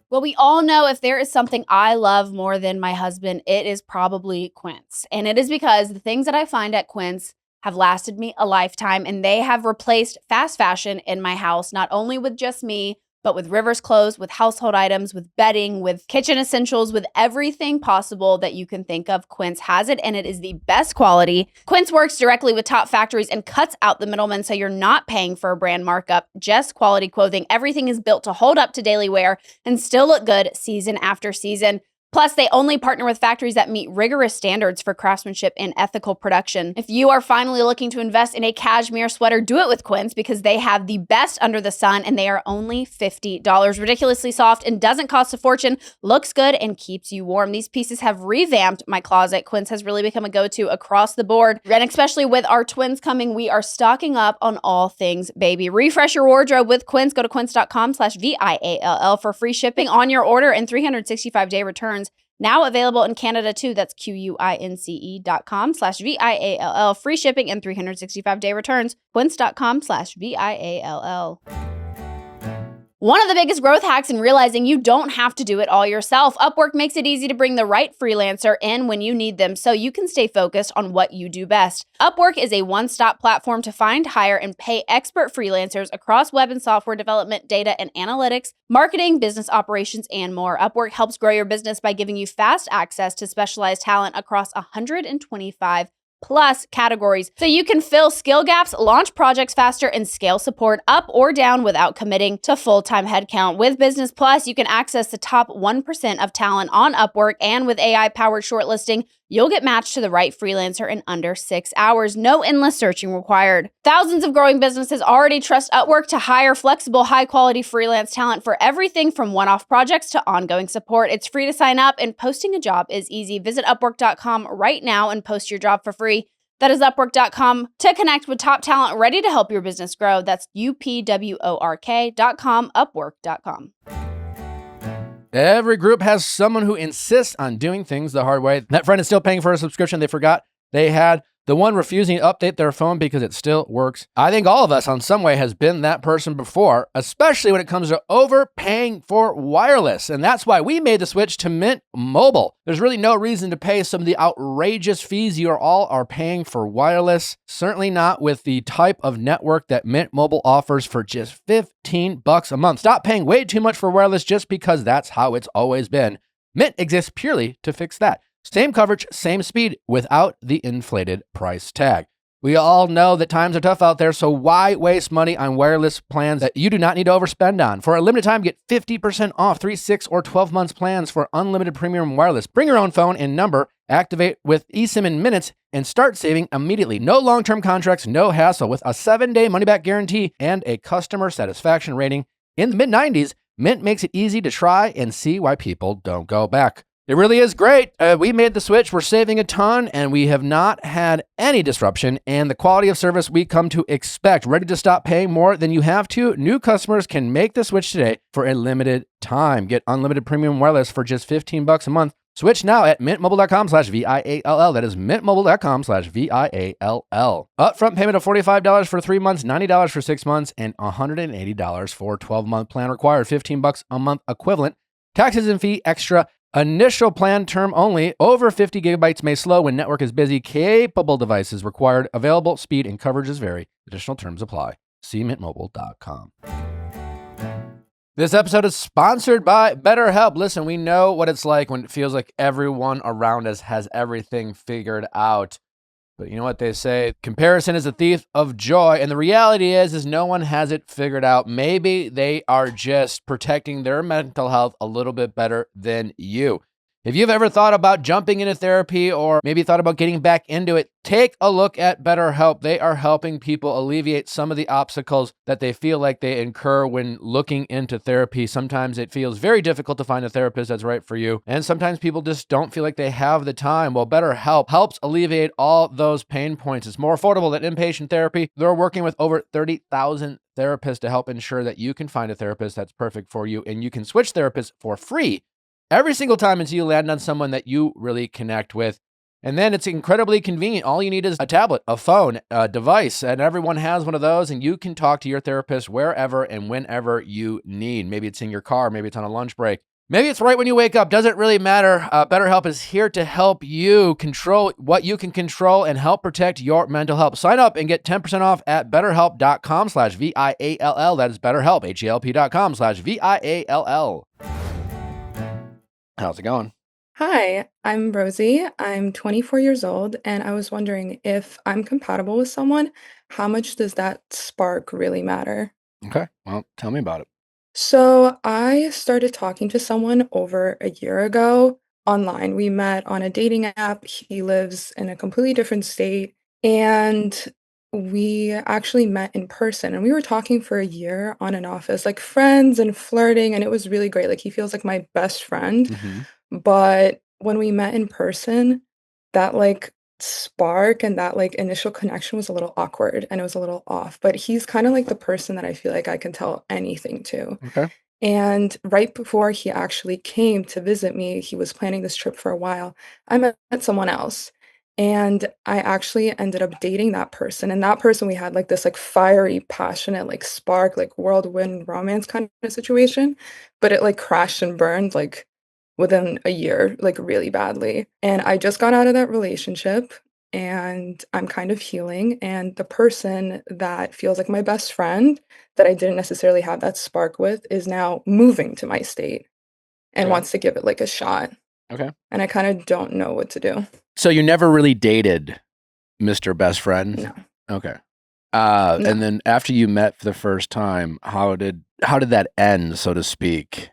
Well, we all know if there is something I love more than my husband, it is probably Quince. And it is because the things that I find at Quince have lasted me a lifetime, and they have replaced fast fashion in my house, not only with just me, but with Rivers clothes, with household items, with bedding, with kitchen essentials, with everything possible that you can think of. Quince has it, and it is the best quality. Quince works directly with top factories and cuts out the middleman, so you're not paying for a brand markup, just quality clothing. Everything is built to hold up to daily wear and still look good season after season. Plus, they only partner with factories that meet rigorous standards for craftsmanship and ethical production. If you are finally looking to invest in a cashmere sweater, do it with Quince because they have the best under the sun and they are only $50. Ridiculously soft and doesn't cost a fortune, looks good, and keeps you warm. These pieces have revamped my closet. Quince has really become a go-to across the board. And especially with our twins coming, we are stocking up on all things baby. Refresh your wardrobe with Quince. Go to quince.com/VIALL for free shipping on your order and 365-day returns. Now available in Canada too. That's QUINCE.com/VIALL. Free shipping and 365-day returns. Quince.com/VIALL. One of the biggest growth hacks in realizing you don't have to do it all yourself. Upwork makes it easy to bring the right freelancer in when you need them so you can stay focused on what you do best. Upwork is a one-stop platform to find, hire, and pay expert freelancers across web and software development, data and analytics, marketing, business operations, and more. Upwork helps grow your business by giving you fast access to specialized talent across 125 plus categories so you can fill skill gaps, launch projects faster, and scale support up or down without committing to full-time headcount. With Business Plus, you can access the top 1% of talent on Upwork, and with AI-powered shortlisting, you'll get matched to the right freelancer in under 6 hours. No endless searching required. Thousands of growing businesses already trust Upwork to hire flexible, high-quality freelance talent for everything from one-off projects to ongoing support. It's free to sign up, and posting a job is easy. Visit Upwork.com right now and post your job for free. That is Upwork.com to connect with top talent ready to help your business grow. That's UPWORK.com, Upwork.com. Every group has someone who insists on doing things the hard way. That friend is still paying for a subscription they forgot they had. The one refusing to update their phone because it still works. I think all of us on some way has been that person before, especially when it comes to overpaying for wireless. And that's why we made the switch to Mint Mobile. There's really no reason to pay some of the outrageous fees you all are paying for wireless. Certainly not with the type of network that Mint Mobile offers for just $15 a month. Stop paying way too much for wireless just because that's how it's always been. Mint exists purely to fix that. Same coverage, same speed, without the inflated price tag. We all know that times are tough out there, so why waste money on wireless plans that you do not need to overspend on? For a limited time, get 50% off 3, 6, or 12 months plans for unlimited premium wireless. Bring your own phone and number, activate with eSIM in minutes, and start saving immediately. No long-term contracts, no hassle, with a 7-day money-back guarantee and a customer satisfaction rating in the mid-90s. Mint makes it easy to try and see why people don't go back. It really is great. We made the switch. We're saving a ton, and we have not had any disruption and the quality of service we come to expect. Ready to stop paying more than you have to? New customers can make the switch today for a limited time. Get unlimited premium wireless for just $15 a month. Switch now at mintmobile.com/VIALL. That is mintmobile.com/VIALL. Upfront payment of $45 for 3 months, $90 for 6 months, and $180 for 12-month plan required. $15 a month equivalent. Taxes and fee extra. Initial plan term only. Over 50 gigabytes may slow when network is busy. Capable devices required. Available speed and coverages vary. Additional terms apply. See mintmobile.com. This episode is sponsored by BetterHelp. Listen, we know what it's like when it feels like everyone around us has everything figured out. But you know what they say? Comparison is a thief of joy. And the reality is no one has it figured out. Maybe they are just protecting their mental health a little bit better than you. If you've ever thought about jumping into therapy or maybe thought about getting back into it, take a look at BetterHelp. They are helping people alleviate some of the obstacles that they feel like they incur when looking into therapy. Sometimes it feels very difficult to find a therapist that's right for you. And sometimes people just don't feel like they have the time. Well, BetterHelp helps alleviate all those pain points. It's more affordable than inpatient therapy. They're working with over 30,000 therapists to help ensure that you can find a therapist that's perfect for you. And you can switch therapists for free every single time until you land on someone that you really connect with. And then it's incredibly convenient. All you need is a tablet, a phone, a device, and everyone has one of those, and you can talk to your therapist wherever and whenever you need. Maybe it's in your car, maybe it's on a lunch break. Maybe it's right when you wake up. Doesn't really matter. BetterHelp is here to help you control what you can control and help protect your mental health. Sign up and get 10% off at betterhelp.com/VIALL. That is BetterHelp, HELP.com/VIALL. How's it going? Hi, I'm Rosie. I'm 24 years old, and I was wondering if I'm compatible with someone, how much does that spark really matter? Okay, well, tell me about it. So I started talking to someone over a year ago. online. We met on a dating app. He lives in a completely different state. And we actually met in person and we were talking for a year on and off as like friends and flirting. And it was really great. Like he feels like my best friend. Mm-hmm. But when we met in person, that like spark and that like initial connection was a little awkward and it was a little off. But he's kind of like the person that I feel like I can tell anything to. Okay. And right before he actually came to visit me, he was planning this trip for a while. I met someone else. And I actually ended up dating that person. And that person, we had like this like fiery, passionate, like spark, like whirlwind romance kind of situation. But it like crashed and burned like within a year, like really badly. And I just got out of that relationship and I'm kind of healing. And the person that feels like my best friend that I didn't necessarily have that spark with is now moving to my state and Okay. wants to give it like a shot. Okay. And I kind of don't know what to do. So you never really dated Mr. Best Friend? No. Okay. No. And then after you met for the first time, how did that end, so to speak?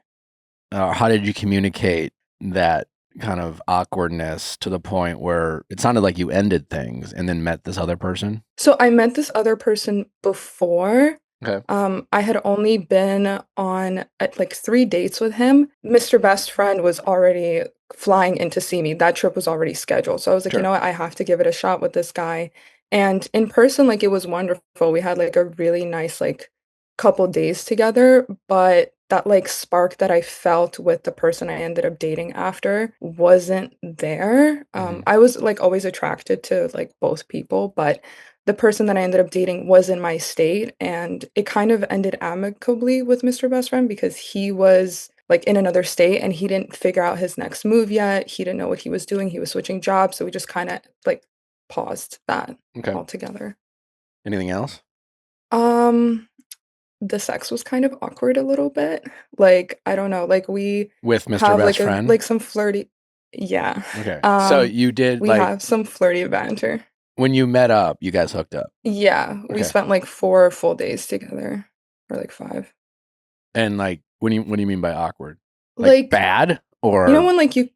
How did you communicate that kind of awkwardness to the point where it sounded like you ended things and then met this other person? So I met this other person before. Okay. I had only been on like 3 dates with him. Mr. Best Friend was already flying in to see me. That trip was already scheduled. So I was like, you Sure. know what? I have to give it a shot with this guy. And in person, like it was wonderful. We had like a really nice like couple days together, but that like spark that I felt with the person I ended up dating after wasn't there. Mhm. I was like always attracted to like both people, but the person that I ended up dating was in my state, and it kind of ended amicably with Mr. Best Friend because he was like in another state and he didn't figure out his next move yet. He didn't know what he was doing. He was switching jobs, so we just kind of like paused that Okay. altogether. Anything else? Um, the sex was kind of awkward a little bit. Like, I don't know, like we With Mr. have Best like a Friend? like some flirty yeah. Okay. So you did We like have some flirty banter. when you met up, you guys hooked up. Yeah, we Okay. spent like 4 full days together or like 5. And like what do you mean by awkward? Like Like, bad you know or when like you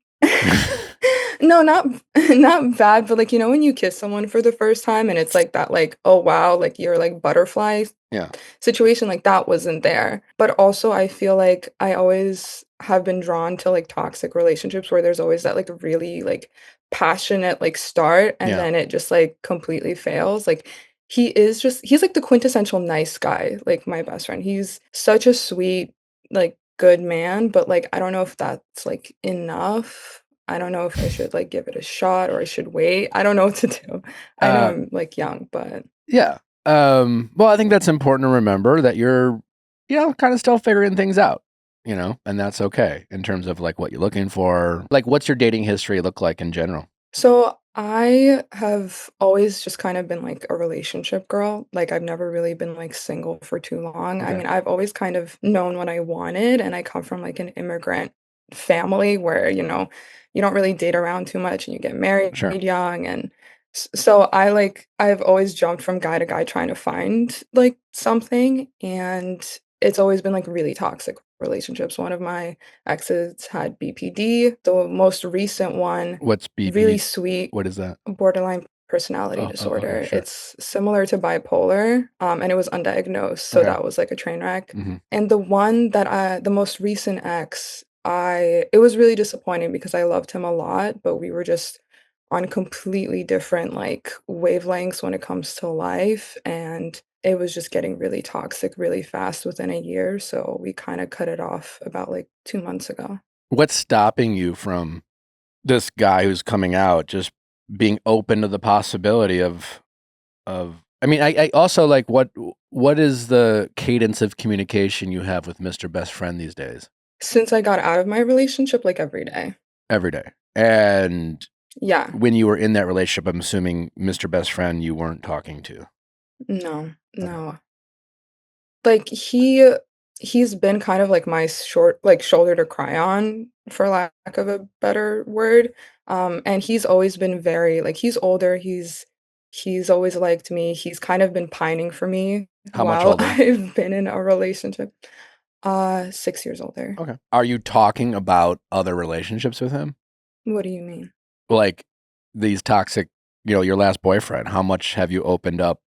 No, not not bad, but like you know when you kiss someone for the first time and it's like that like, oh wow, like you're like butterfly Yeah. situation, like that wasn't there. But also I feel like I always have been drawn to like toxic relationships where there's always that like really like passionate like start and Yeah. then it just like completely fails. Like he's like the quintessential nice guy, like my best friend. He's such a sweet, like good man, but like I don't know if that's like enough. I don't know if I should like give it a shot or I should wait. I don't know what to do. I know Uh I'm like young, but yeah. Well, I think that's important to remember that you're, kind of still figuring things out, and that's okay in terms of like what you're looking for. Like, what's your dating history look like in general? so I have always just kind of been like a relationship girl. Like I've never really been like single for too long. I Okay. mean, I've always kind of known what I wanted and I come from like an immigrant family where, you don't really date around too much and you get married Sure. young and so I've always jumped from guy to guy trying to find like something and it's always been like really toxic relationships. One of my exes had BPD. The most recent one What's really BP? sweet What is that? borderline personality Okay, disorder. sure. It's similar to bipolar, and it was undiagnosed, so Okay. that was like a train wreck. Hmm. And the most recent ex, it was really disappointing because I loved him a lot, but we were just on completely different like wavelengths when it comes to life, and it was just getting really toxic really fast within a year. So we kind of cut it off about like 2 months ago. What's stopping you from this guy who's coming out just being open to the possibility of I mean, I also like what is the cadence of communication you have with Mr. Best Friend these days? Since I got out of my relationship, like every day. Every day. And Yeah. when you were in that relationship, I'm assuming Mr. Best Friend you weren't talking to. No, Okay. no. Like he's been kind of like my short like shoulder to cry on for lack of a better word. And he's always been very like he's older, he's always liked me. He's kind of been pining for me How much while older? I've been in a relationship. 6 years older. Okay. Are you talking about other relationships with him? What do you mean? Like these toxic, your last boyfriend. How much have you opened up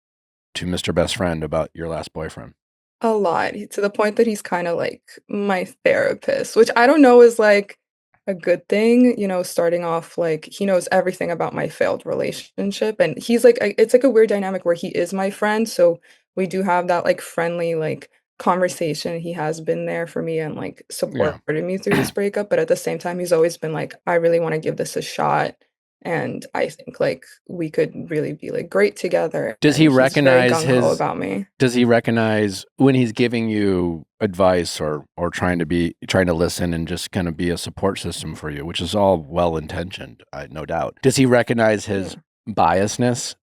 to Mr. Best Friend about your last boyfriend? A lot, to the point that he's kinda like my therapist, which I don't know is like a good thing, starting off like he knows everything about my failed relationship, and he's like it's like a weird dynamic where he is my friend, so we do have that like friendly like conversation. He has been there for me and like Yeah. supported me through this breakup, but at the same time, he's always been like, "I really wanna give this a shot, and I think like we could really be like great together," Does he and he's very recognize gung ho his? about me. Does he recognize when he's giving you advice or trying to listen and just kind of be a support system for you, which is all well intentioned, no doubt. Does he recognize his biasness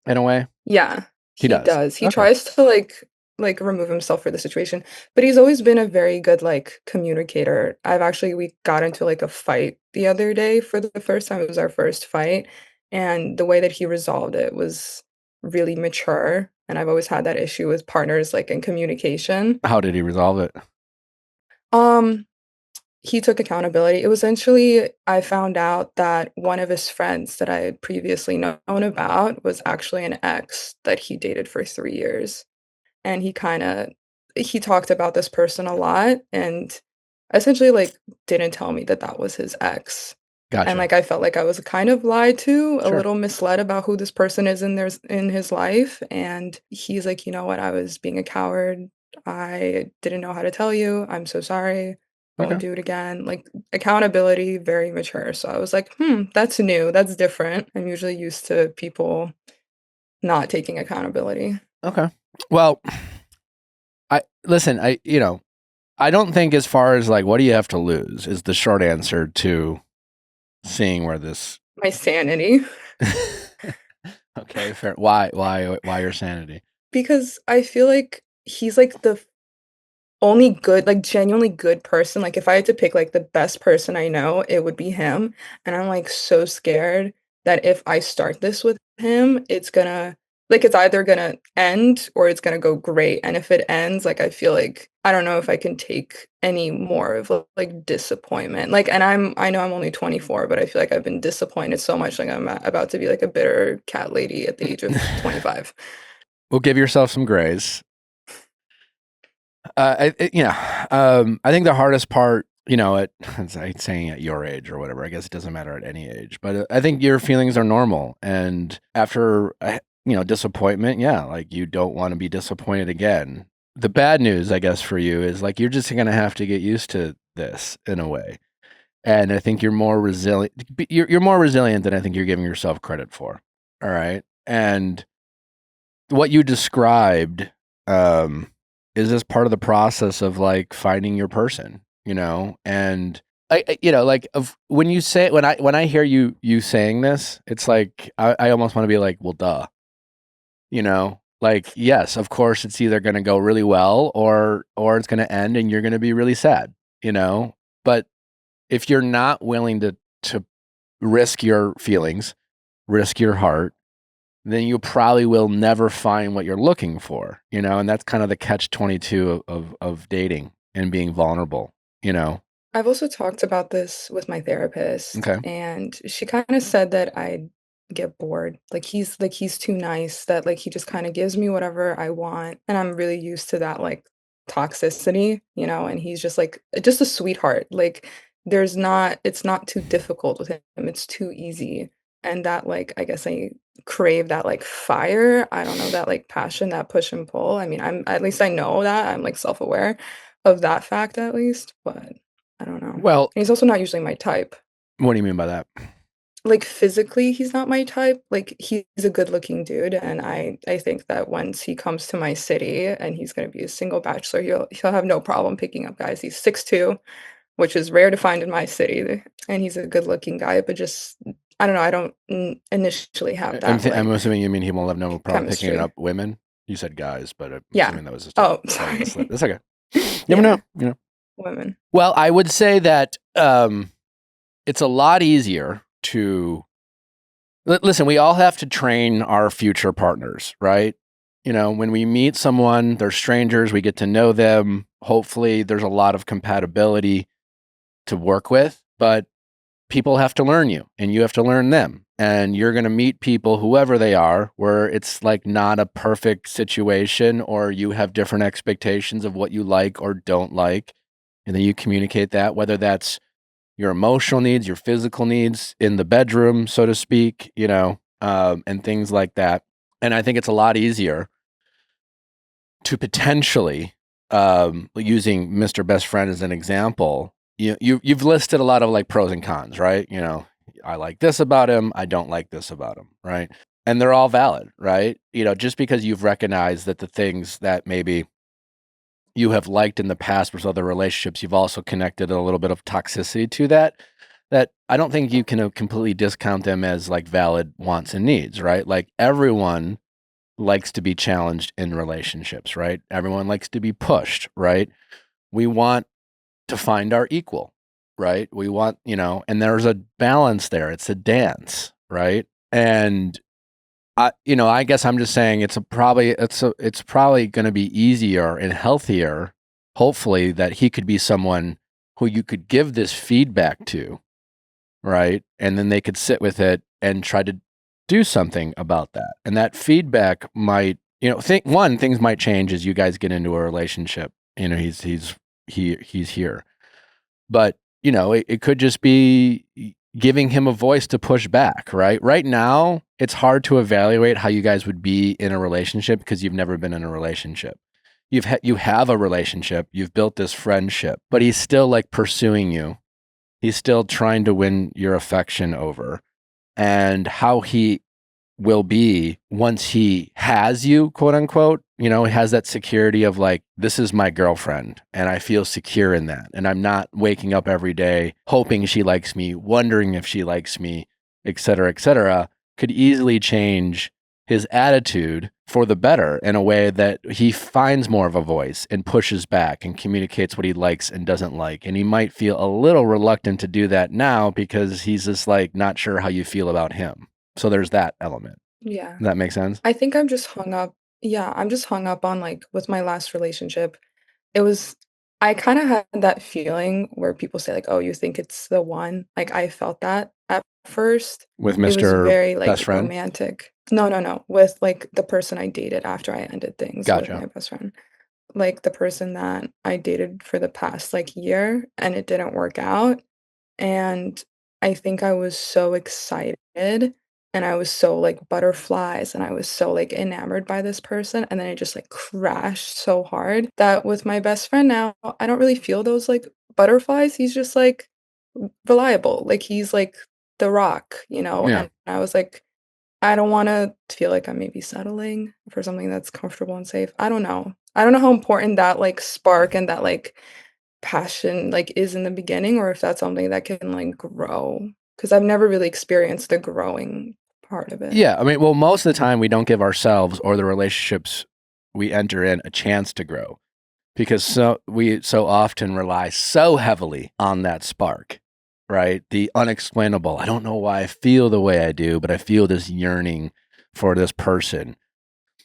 in a way? Yeah, He he does. does. He Okay. tries to like remove himself for the situation, but he's always been a very good like communicator. We got into like a fight the other day for the first time. It was our first fight, and the way that he resolved it was really mature. And I've always had that issue with partners like in communication. How did he resolve it? Um he took accountability. It was essentially I found out that one of his friends that I had previously known about was actually an ex that he dated for 3 years. And he talked about this person a lot and essentially, like, didn't tell me that that was his ex. And, Gotcha. like, I felt like I was kind of lied to, a Sure. little misled about who this person is in his life, and he's like, "You know what? I was being a coward. I didn't know how to tell you. I'm so sorry. I won't Okay. do it again." Like, accountability, very mature. So I was like, "Hmm, that's new. That's different." I'm usually used to people not taking accountability. Okay. Well, I don't think as far as like what do you have to lose is the short answer to seeing where this. My sanity. Okay, fair. Why your sanity? Because I feel like he's, like, the only good like, genuinely good person, like, if I had to pick, like, the best person I know, it would be him, and I'm, like, so scared that if I start this with him, it's either gonna end or it's gonna go great, and if it ends, like, I feel like I don't know if I can take any more of, like, disappointment, like, and I know I'm only 24, but I feel like I've been disappointed so much, like, I'm about to be, like, a bitter cat lady at the age of 25. Well, give yourself some grace. I think the hardest part, it's like saying at your age or whatever. I guess it doesn't matter at any age, but I think your feelings are normal. And after, disappointment, yeah, like you don't want to be disappointed again. The bad news, I guess, for you is like you're just going to have to get used to this in a way. And I think you're more resilient. You're more resilient than I think you're giving yourself credit for. All right. And what you described, is this part of the process of like finding your person, and like when you say when I hear you saying this, it's like I almost want to be like, well, duh, like yes, of course, it's either going to go really well or it's going to end and you're going to be really sad, but if you're not willing to risk your feelings, risk your heart, then you probably will never find what you're looking for, and that's kind of the catch-22 of dating and being vulnerable, I've also talked about this with my therapist, Okay. and she kinda said that I get bored. He's too nice, that, like, he just kinda gives me whatever I want, and I'm really used to that, like, toxicity, and he's just, like just a sweetheart. Like, it's not too difficult with him, it's too easy, and that, like, I guess I crave that, like, fire, I don't know, that, like, passion, that push and pull. I mean, at least I know that, I'm, like, self-aware of that fact at least, but I don't know. Well, He's also not usually my type. what do you mean by that? Like, physically, he's not my type. Like, he's a good-looking dude, and I think that once he comes to my city and he's gonna be a single bachelor, he'll have no problem picking up guys. He's 6'2", which is rare to find in my city, and he's a good-looking guy, but just I don't know, I don't initially have that, I'm like, assuming you mean he won't have no problem picking chemistry. up women. You said guys, but I'm Yeah. assuming that was just Oh, part of the slip. sorry. That's okay. You never Yeah, know. women. Well, I would say that it's a lot easier to listen. We all have to train our future partners, right? When we meet someone, they're strangers. We get to know them. Hopefully, there's a lot of compatibility to work with. But people have to learn you and you have to learn them. And you're going to meet people, whoever they are, where it's like not a perfect situation, or you have different expectations of what you like or don't like. And then you communicate that, whether that's your emotional needs, your physical needs in the bedroom, so to speak, and things like that. And I think it's a lot easier to potentially, using Mr. Best Friend as an example, you've listed a lot of like pros and cons, right? I like this about him, I don't like this about him, right? And they're all valid, right? Just because you've recognized that the things that maybe you have liked in the past with other relationships, you've also connected a little bit of toxicity to that I don't think you can completely discount them as like valid wants and needs, right? Like everyone likes to be challenged in relationships, right? Everyone likes to be pushed, right? We want to find our equal, right? We want, and there's a balance there. It's a dance, right? And I guess I'm just saying it's probably going to be easier and healthier, hopefully, that he could be someone who you could give this feedback to, right? And then they could sit with it and try to do something about that. And that feedback might, things might change as you guys get into a relationship. He's here. But, it could just be giving him a voice to push back, right? Right now, it's hard to evaluate how you guys would be in a relationship because you've never been in a relationship. You have a relationship, you've built this friendship, but he's still like pursuing you. He's still trying to win your affection over. And how he will be once he has you, quote unquote, has that security of like, this is my girlfriend and I feel secure in that. And I'm not waking up every day hoping she likes me, wondering if she likes me, et cetera, could easily change his attitude for the better in a way that he finds more of a voice and pushes back and communicates what he likes and doesn't like. And he might feel a little reluctant to do that now because he's just like not sure how you feel about him. So there's that element. Yeah. Does that make sense? I think I'm just hung up. Yeah, I'm just hung up on like with my last relationship. I kind of had that feeling where people say like, "Oh, you think it's the one?" Like I felt that at first. With It was Mr. very like Best Friend? romantic. No. With like the person I dated after I ended things with Gotcha. my best friend. Like the person that I dated for the past like year and it didn't work out. And I think I was so excited and I was so like butterflies and I was so like enamored by this person. And then it just like crashed so hard that with my best friend now, I don't really feel those like butterflies. He's just like reliable. Like he's like the rock, Yeah. And I was like, I don't want to feel like I'm maybe settling for something that's comfortable and safe. I don't know. I don't know how important that like spark and that like passion like is in the beginning or if that's something that can like grow because I've never really experienced the growing part of it. Yeah. I mean, well, most of the time we don't give ourselves or the relationships we enter in a chance to grow because we so often rely so heavily on that spark, right? The unexplainable. I don't know why I feel the way I do, but I feel this yearning for this person.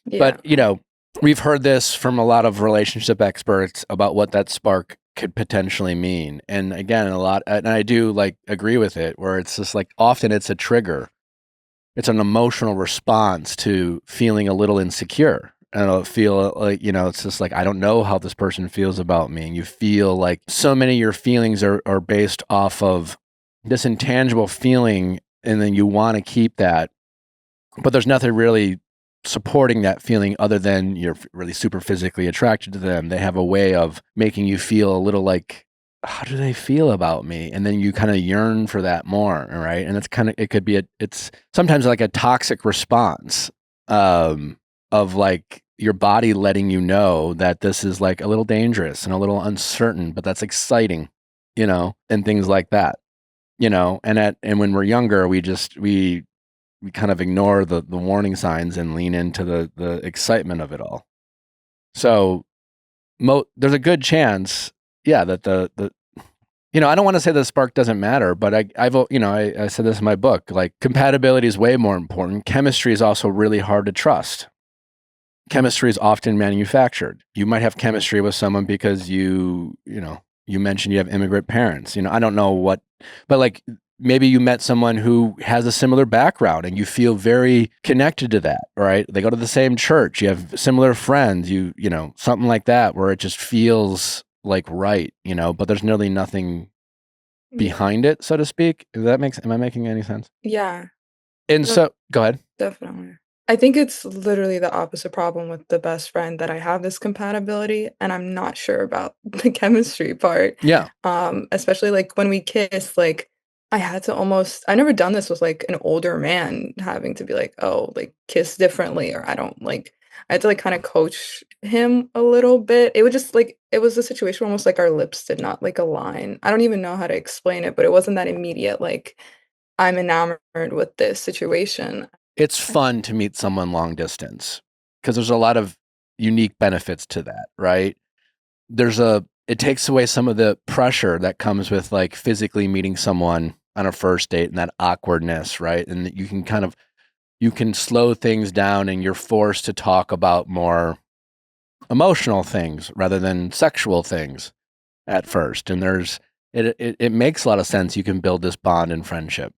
Yeah. But, we've heard this from a lot of relationship experts about what that spark could potentially mean. And again, and I do like agree with it, where it's just like often it's a trigger. It's an emotional response to feeling a little insecure. And it'll feel like, it's just like, I don't know how this person feels about me. And you feel like so many of your feelings are based off of this intangible feeling. And then you want to keep that, but there's nothing really supporting that feeling other than you're really super physically attracted to them. They have a way of making you feel a little like, how do they feel about me? And then you kind of yearn for that more, right? And it could be it's sometimes like a toxic response of like your body letting you know that this is like a little dangerous and a little uncertain, but that's exciting, and things like that, and when we're younger, we kind of ignore the warning signs and lean into the excitement of it all. So there's a good chance, yeah, that the I don't want to say the spark doesn't matter, but I said this in my book, like compatibility is way more important. Chemistry is also really hard to trust. Chemistry is often manufactured. You might have chemistry with someone because you mentioned you have immigrant parents. I don't know what, but like maybe you met someone who has a similar background and you feel very connected to that, right? They go to the same church, you have similar friends, you know, something like that, where it just feels like right, you know, but there's nearly nothing Yeah. behind it, so to speak. Am I making any sense? Yeah, And no, so, go ahead. definitely. I think it's literally the opposite problem with the best friend, that I have this compatibility and I'm not sure about the chemistry part. Yeah. Especially like when we kiss, like I never done this with like an older man having to be like, oh, like kiss differently, or I don't like I had to like kind of coach him a little bit. It would just like it was a situation where almost like our lips did not like align. I don't even know how to explain it, but it wasn't that immediate, like I'm enamored with this situation. It's fun to meet someone long distance because there's a lot of unique benefits to that, right? It takes away some of the pressure that comes with like physically meeting someone on a first date and that awkwardness, right? And that you can slow things down and you're forced to talk about more emotional things rather than sexual things at first. And it makes a lot of sense. You can build this bond and friendship.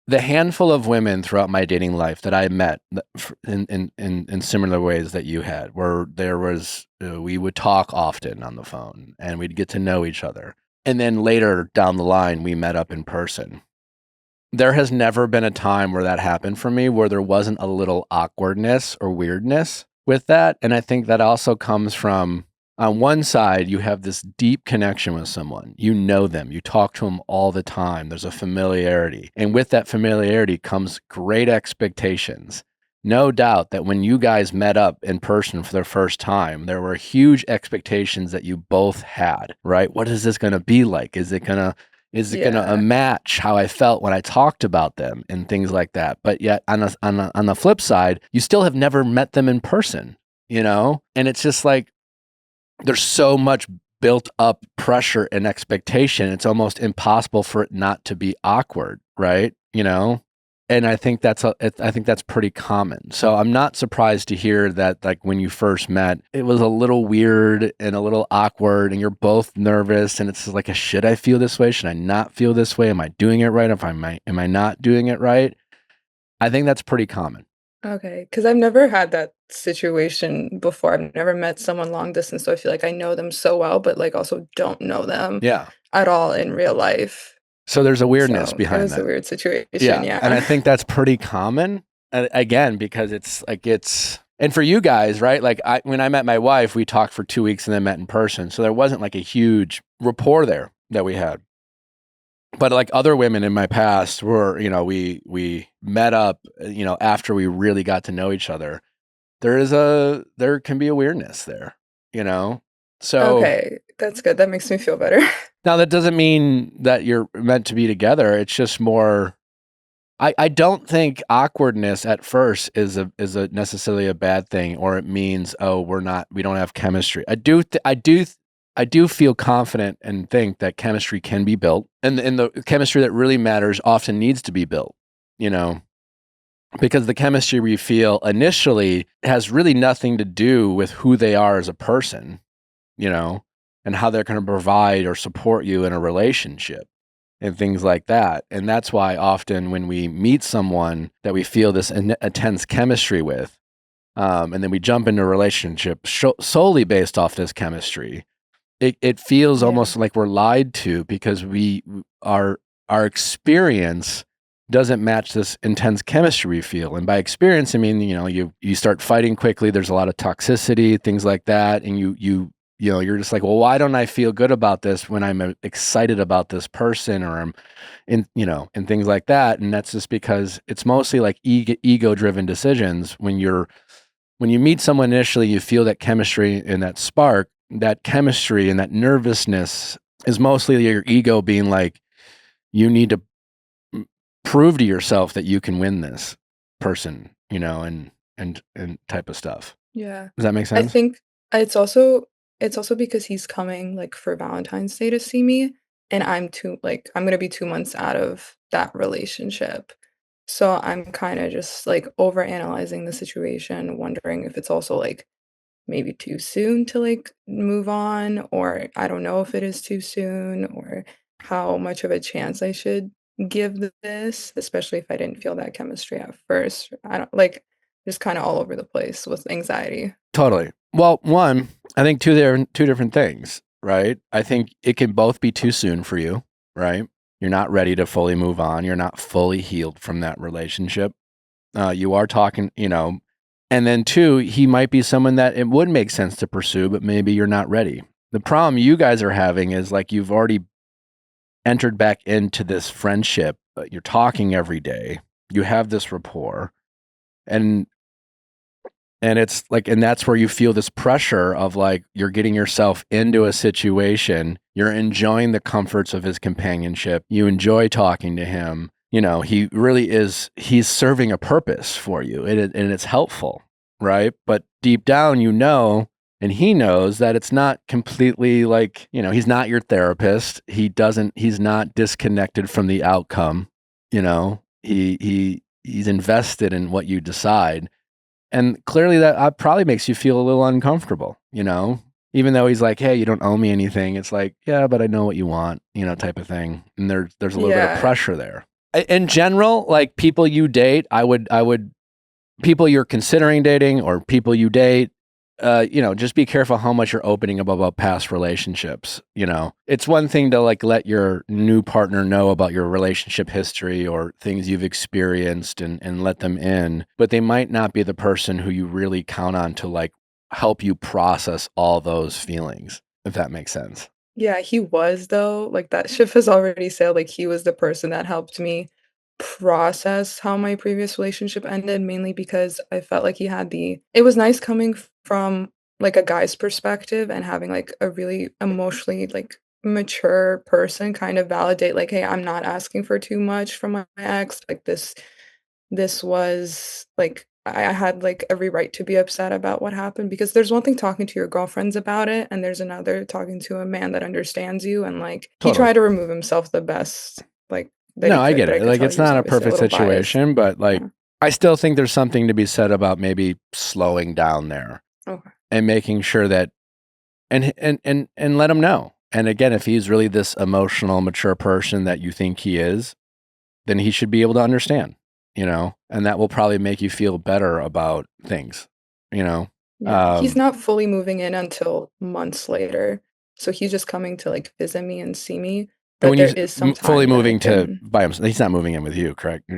The handful of women throughout my dating life that I met in similar ways that you had, where there was we would talk often on the phone and we'd get to know each other, and then later down the line we met up in person. There has never been a time where that happened for me where there wasn't a little awkwardness or weirdness with that, and I think that also comes from, on one side, you have this deep connection with someone. You know them. You talk to them all the time. There's a familiarity. And with that familiarity comes great expectations. No doubt that when you guys met up in person for the first time, there were huge expectations that you both had, right? What is this going to be like? Is it going to Yeah. match how I felt when I talked about them and things like that? But yet on the flip side, you still have never met them in person, you know? And it's just like, there's so much built up pressure and expectation. It's almost impossible for it not to be awkward, right? You know? And I think that's pretty common. So I'm not surprised to hear that, like, when you first met, it was a little weird and a little awkward and you're both nervous and it's like, should I feel this way? Should I not feel this way? Am I doing it right? Am I not doing it right? I think that's pretty common. Okay, because I've never had that situation before. I've never met someone long distance, so I feel like I know them so well, but, like, also don't know them Yeah. at all in real life. So there's a weirdness So, it behind was a that. weird situation, Yeah. And I yeah. think that's pretty common. Again, because and for you guys, right? Like when I met my wife, we talked for 2 weeks and then met in person. So there wasn't like a huge rapport there that we had. But like other women in my past were, you know, we met up, you know, after we really got to know each other. There can be a weirdness there, you know? So Okay, that's good, that makes me feel better. now that doesn't mean that you're meant to be together. It's just more, I don't think awkwardness at first is a necessarily a bad thing, or it means, oh, we don't have chemistry. I do feel confident and think that chemistry can be built, and the chemistry that really matters often needs to be built, you know, because the chemistry we feel initially has really nothing to do with who they are as a person, you know, and how they're going to provide or support you in a relationship and things like that. And that's why often when we meet someone that we feel this intense chemistry with, and then we jump into a relationship solely based off this chemistry, it feels Yeah. almost like we're lied to because our experience doesn't match this intense chemistry we feel. And by experience, I mean, you know, you start fighting quickly. There's a lot of toxicity, things like that, and you know, you're just like, well, why don't I feel good about this when I'm excited about this person, or I'm you know, and things like that. And that's just because it's mostly like ego driven decisions. When you meet someone initially, you feel that chemistry and that spark, that chemistry and that nervousness is mostly your ego being like, you need to prove to yourself that you can win this person, you know, and type of stuff. Yeah. Does that make I sense? think it's also because he's coming, like, for Valentine's Day to see me, and I'm gonna be 2 months out of that relationship. So I'm kinda just, like, overanalyzing the situation, wondering if it's also, like, maybe too soon to, like, move on, or I don't know if it is too soon, or how much of a chance I should give this, especially if I didn't feel that chemistry at first. I don't like just kind of all over the place with anxiety. Totally. Well, one, I think two different things, right? I think it can both be too soon for you, right? You're not ready to fully move on. You're not fully healed from that relationship. You are talking, and then two, he might be someone that it would make sense to pursue, but maybe you're not ready. The problem you guys are having is like you've already entered back into this friendship. You're talking every day. You have this rapport, and it's like, and that's where you feel this pressure of like you're getting yourself into a situation. You're enjoying the comforts of his companionship. You enjoy talking to him. He really is. He's serving a purpose for you, and it's helpful, right? But deep down, and he knows that it's not completely like, he's not your therapist. He's not disconnected from the outcome. He's invested in what you decide. And clearly that probably makes you feel a little uncomfortable, even though he's like, hey, you don't owe me anything. It's like, yeah, but I know what you want, type of thing. And there's a little bit of pressure there. In general, like people you date, I would people you're considering dating or people you date, just be careful how much you're opening up about past relationships. It's one thing to like let your new partner know about your relationship history or things you've experienced and let them in, but they might not be the person who you really count on to like help you process all those feelings, if that makes sense. Yeah, he was though. Like that ship has already sailed. Like he was the person that helped me process how my previous relationship ended, mainly because I felt like it was nice coming from like a guy's perspective and having like a really emotionally like mature person kind of validate like, hey, I'm not asking for too much from my ex. Like this was like I had like every right to be upset about what happened because there's one thing talking to your girlfriends about it and there's another talking to a man that understands you and like he Totally. tried to remove himself the best like that No, he I could, get but I it. could Like tell it's he was not a obviously a perfect little biased. situation, but like Yeah. I still think there's something to be said about maybe slowing down there Okay. and making sure that and let him know. And again, if he's really this emotional, mature person that you think he is, then he should be able to understand, and that will probably make you feel better about things, Yeah. He's not fully moving in until months later. So he's just coming to like visit me and see me. And But when there you is some fully time that I moving to can by himself, he's not moving in with you, correct?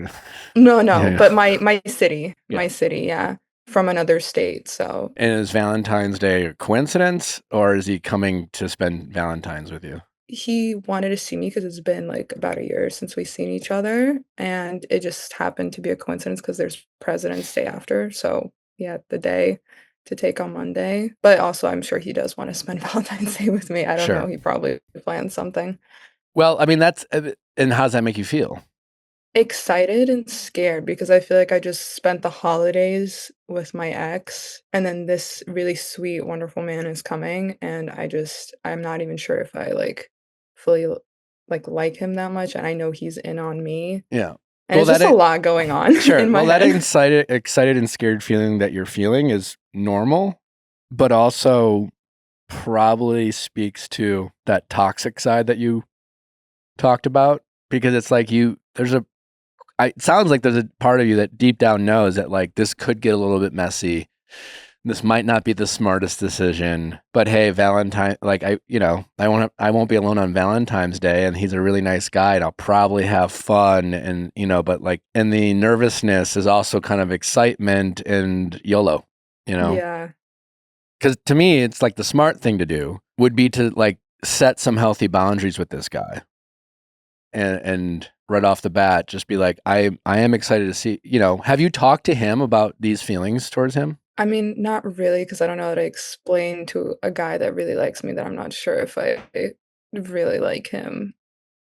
No, Yeah. but my city. Yeah. My city, yeah. From another state. So And is Valentine's Day a coincidence, or is he coming to spend Valentine's with you? he wanted to see me because it's been like about a year since we've seen each other. And it just happened to be a coincidence because there's President's Day after. So he had the day to take on Monday. But also, I'm sure he does want to spend Valentine's Day with me. I don't know. Sure. He probably planned something. Well, I mean, and how does that make you feel? Excited and scared because I feel like I just spent the holidays with my ex, and then this really sweet, wonderful man is coming, and I'm not even sure if I like fully like him that much, and I know he's in on me. Yeah. And it's just a lot going on Sure. in my Well, that head. excited and scared feeling that you're feeling is normal, but also probably speaks to that toxic side that you talked about, because it's like it sounds like there's a part of you that deep down knows that like this could get a little bit messy. This might not be the smartest decision, but hey, I won't be alone on Valentine's Day, and he's a really nice guy, and I'll probably have fun, and but like, and the nervousness is also kind of excitement and YOLO, Yeah. because to me, it's like the smart thing to do would be to like set some healthy boundaries with this guy, and right off the bat, just be like, I am excited to see. Have you talked to him about these feelings towards him? I mean, not really, because I don't know how to explain to a guy that really likes me that I'm not sure if I really like him.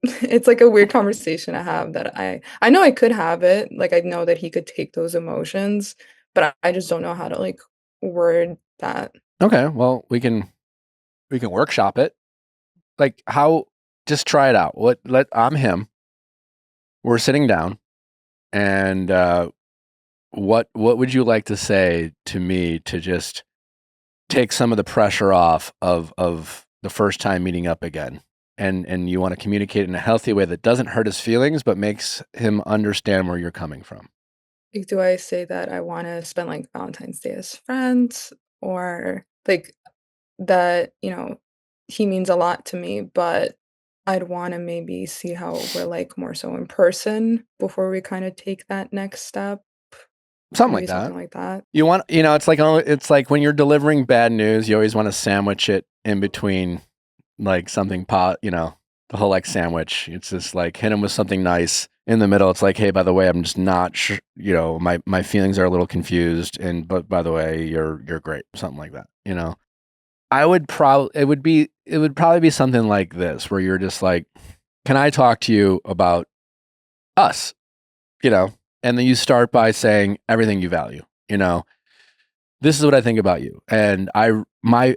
It's like a weird conversation to have that I know I could have it, like, I know that he could take those emotions, but I just don't know how to, like, word that. Okay, well, we can workshop it. Like how just try it out. I'm him. We're sitting down, and what would you like to say to me to just take some of the pressure off of the first time meeting up again? and you want to communicate in a healthy way that doesn't hurt his feelings, but makes him understand where you're coming from. Like, do I say that I want to spend like Valentine's Day as friends, or like that, he means a lot to me, but I'd want to maybe see how we're like more so in person before we kind of take that next step. Something Maybe like that. something like that. You want, it's like when you're delivering bad news, you always want to sandwich it in between like something the whole like sandwich. It's just like hit him with something nice in the middle. It's like, hey, by the way, I'm just not sure, my feelings are a little confused, but by the way, you're great. Something like that, it would probably be something like this, where you're just like, can I talk to you about us? And then you start by saying everything you value, this is what I think about you. And my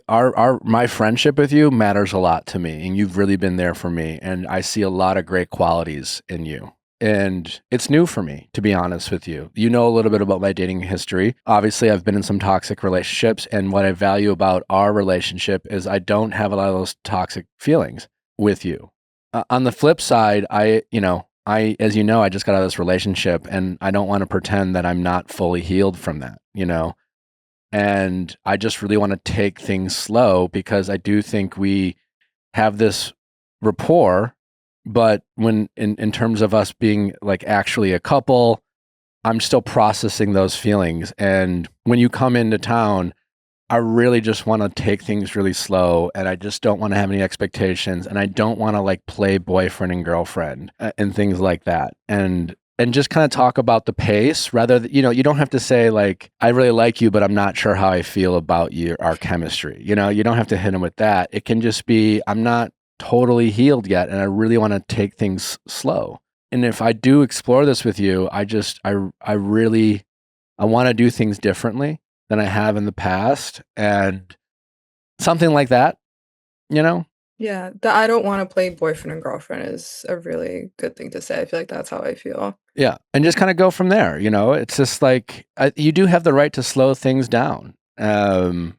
friendship with you matters a lot to me, and you've really been there for me. And I see a lot of great qualities in you. And it's new for me, to be honest with you. You know a little bit about my dating history. Obviously, I've been in some toxic relationships. And what I value about our relationship is I don't have a lot of those toxic feelings with you. On the flip side, as you know, I just got out of this relationship, and I don't want to pretend that I'm not fully healed from that, and I just really want to take things slow, because I do think we have this rapport, but when in terms of us being like actually a couple, I'm still processing those feelings. And when you come into town, I really just want to take things really slow, and I just don't want to have any expectations, and I don't want to like play boyfriend and girlfriend and things like that. And just kind of talk about the pace, rather than, you don't have to say like, I really like you, but I'm not sure how I feel about our chemistry. You don't have to hit him with that. It can just be, I'm not totally healed yet, and I really want to take things slow. And if I do explore this with you, I want to do things differently than I have in the past, and something like that, Yeah, that I don't want to play boyfriend and girlfriend is a really good thing to say. I feel like that's how I feel. Yeah. And just kind of go from there. It's just like, you do have the right to slow things down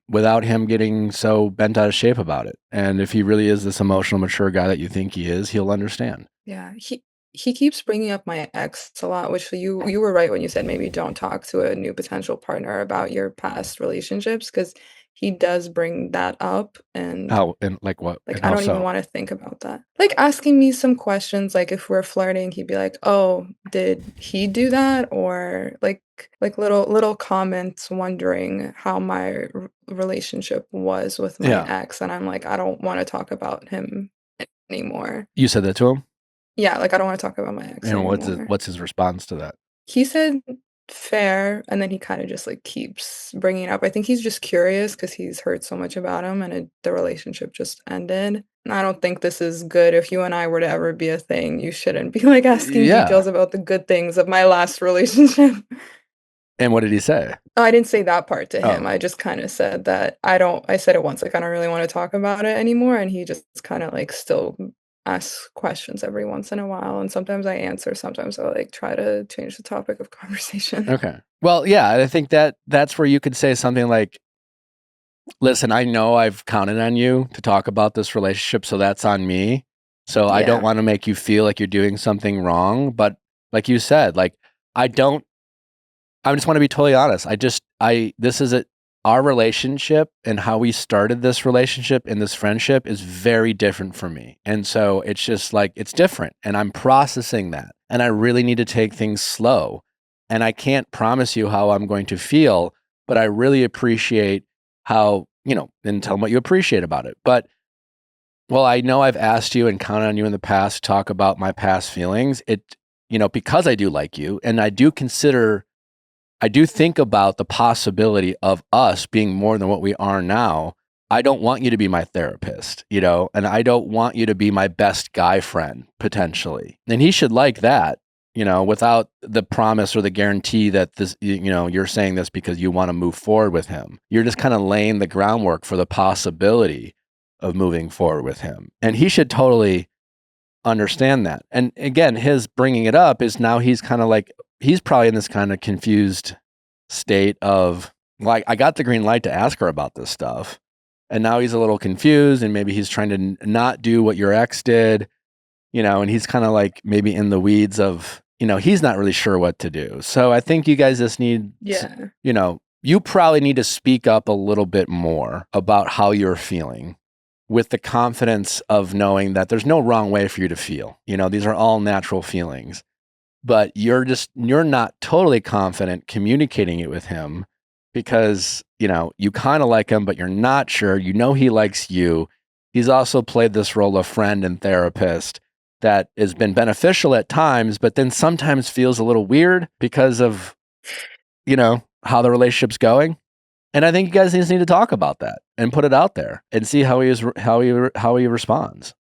without him getting so bent out of shape about it. And if he really is this emotional, mature guy that you think he is, he'll understand. Yeah, he keeps bringing up my ex a lot, which you were right when you said maybe don't talk to a new potential partner about your past relationships, because he does bring that up. And How, and like what? like, And I how don't even so? want to think about that. Like asking me some questions, like if we're flirting, he'd be like, "Oh, did he do that?" Or like little comments, wondering how my relationship was with my Yeah. ex, and I'm like, I don't want to talk about him anymore. You said that to him? Yeah, like I don't want to talk about my ex And anymore. what's his response to that? He said fair, and then he kind of just like keeps bringing it up. I think he's just curious because he's heard so much about him, and the relationship just ended. And I don't think this is good. If you and I were to ever be a thing, you shouldn't be like asking Yeah. details about the good things of my last relationship. And what did he say? Oh, I didn't say that part to him. Oh. I just kind of said that I said it once, like I don't really want to talk about it anymore. And he just kind of like still asks questions every once in a while. And sometimes I answer, sometimes I like try to change the topic of conversation. Okay. Well, yeah, I think that's where you could say something like, listen, I know I've counted on you to talk about this relationship, so that's on me. So I don't Yeah. want to make you feel like you're doing something wrong. But like you said, like, I just want to be totally honest. This is our relationship, and how we started this relationship and this friendship is very different for me. And so it's just like, it's different, and I'm processing that, and I really need to take things slow. And I can't promise you how I'm going to feel, but I really appreciate how, and tell them what you appreciate about it. But, well, I know I've asked you and counted on you in the past to talk about my past feelings. Because I do like you, and I do think about the possibility of us being more than what we are now. I don't want you to be my therapist, and I don't want you to be my best guy friend, potentially. And he should like that, without the promise or the guarantee that this, you're saying this because you want to move forward with him. You're just kind of laying the groundwork for the possibility of moving forward with him. And he should totally understand that. And again, his bringing it up is now he's kind of like, he's probably in this kind of confused state of like, I got the green light to ask her about this stuff. And now he's a little confused and maybe he's trying to not do what your ex did, and he's kind of like maybe in the weeds of, he's not really sure what to do. So I think you guys just need, you probably need to speak up a little bit more about how you're feeling with the confidence of knowing that there's no wrong way for you to feel. These are all natural feelings, but you're not totally confident communicating it with him because, you kind of like him, but you're not sure. He likes you. He's also played this role of friend and therapist that has been beneficial at times, but then sometimes feels a little weird because of, how the relationship's going. And I think you guys just need to talk about that and put it out there and see how he responds.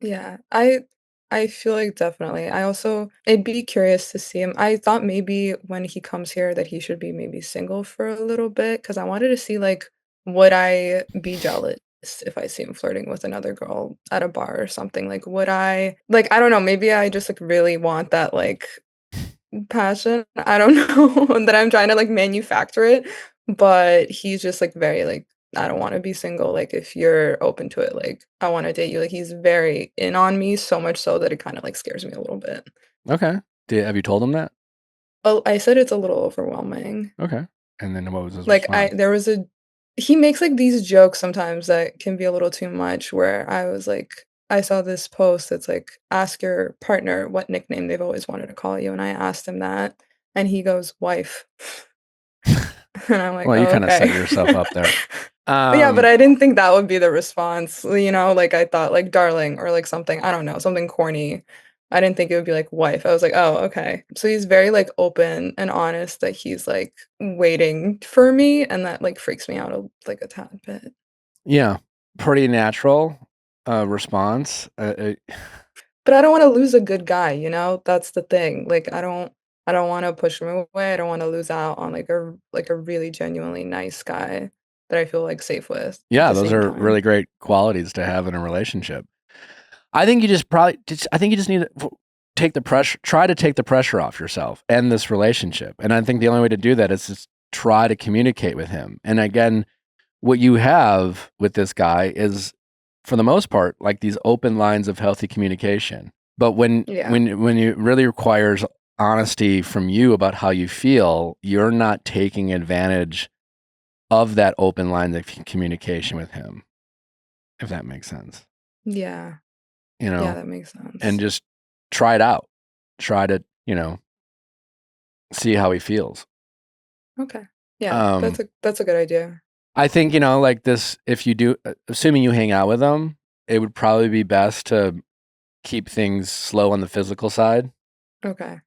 Yeah, I feel like definitely. I'd be curious to see him. I thought maybe when he comes here that he should be maybe single for a little bit because I wanted to see like would I be jealous if I see him flirting with another girl at a bar or something? Like would I like I don't know, maybe I just like really want that like passion. I don't know that I'm trying to like manufacture it, but he's just like very like I don't want to be single. Like if you're open to it, like I want to date you. Like he's very in on me, so much so that it kind of like scares me a little bit. Okay. Have you told him that? Oh, I said it's a little overwhelming. Okay. And then what was his Like response? he makes like these jokes sometimes that can be a little too much where I was like I saw this post that's like ask your partner what nickname they've always wanted to call you and I asked him that and he goes wife. And I'm like, Well, you "Oh, kind of set okay." yourself up there. Yeah, but I didn't think that would be the response, like, I thought, like, darling or, like, something, I don't know, something corny. I didn't think it would be, like, wife. I was like, "Oh, okay." So he's very, like, open and honest that he's, like, waiting for me, and that, like, freaks me out a tad bit. Yeah, pretty natural response. But I don't wanna lose a good guy, you know? That's the thing. Like, I don't wanna push him away. I don't wanna lose out on, like, a really genuinely nice guy that I feel, like, safe with at Yeah, the those same are time. really great qualities to have in a relationship. I think you just need to try to take the pressure off yourself and this relationship. And I think the only way to do that is just try to communicate with him. And again, what you have with this guy is, for the most part, like these open lines of healthy communication. But when Yeah. when it really requires honesty from you about how you feel, you're not taking advantage of that open line of communication with him, if that makes sense. Yeah. You Yeah, know, that makes and sense. just try it out. Try to, see how he feels. Okay. Yeah, Um, that's a good idea. I think, like this, if you do, assuming you hang out with him, it would probably be best to keep things slow on the physical side. Okay.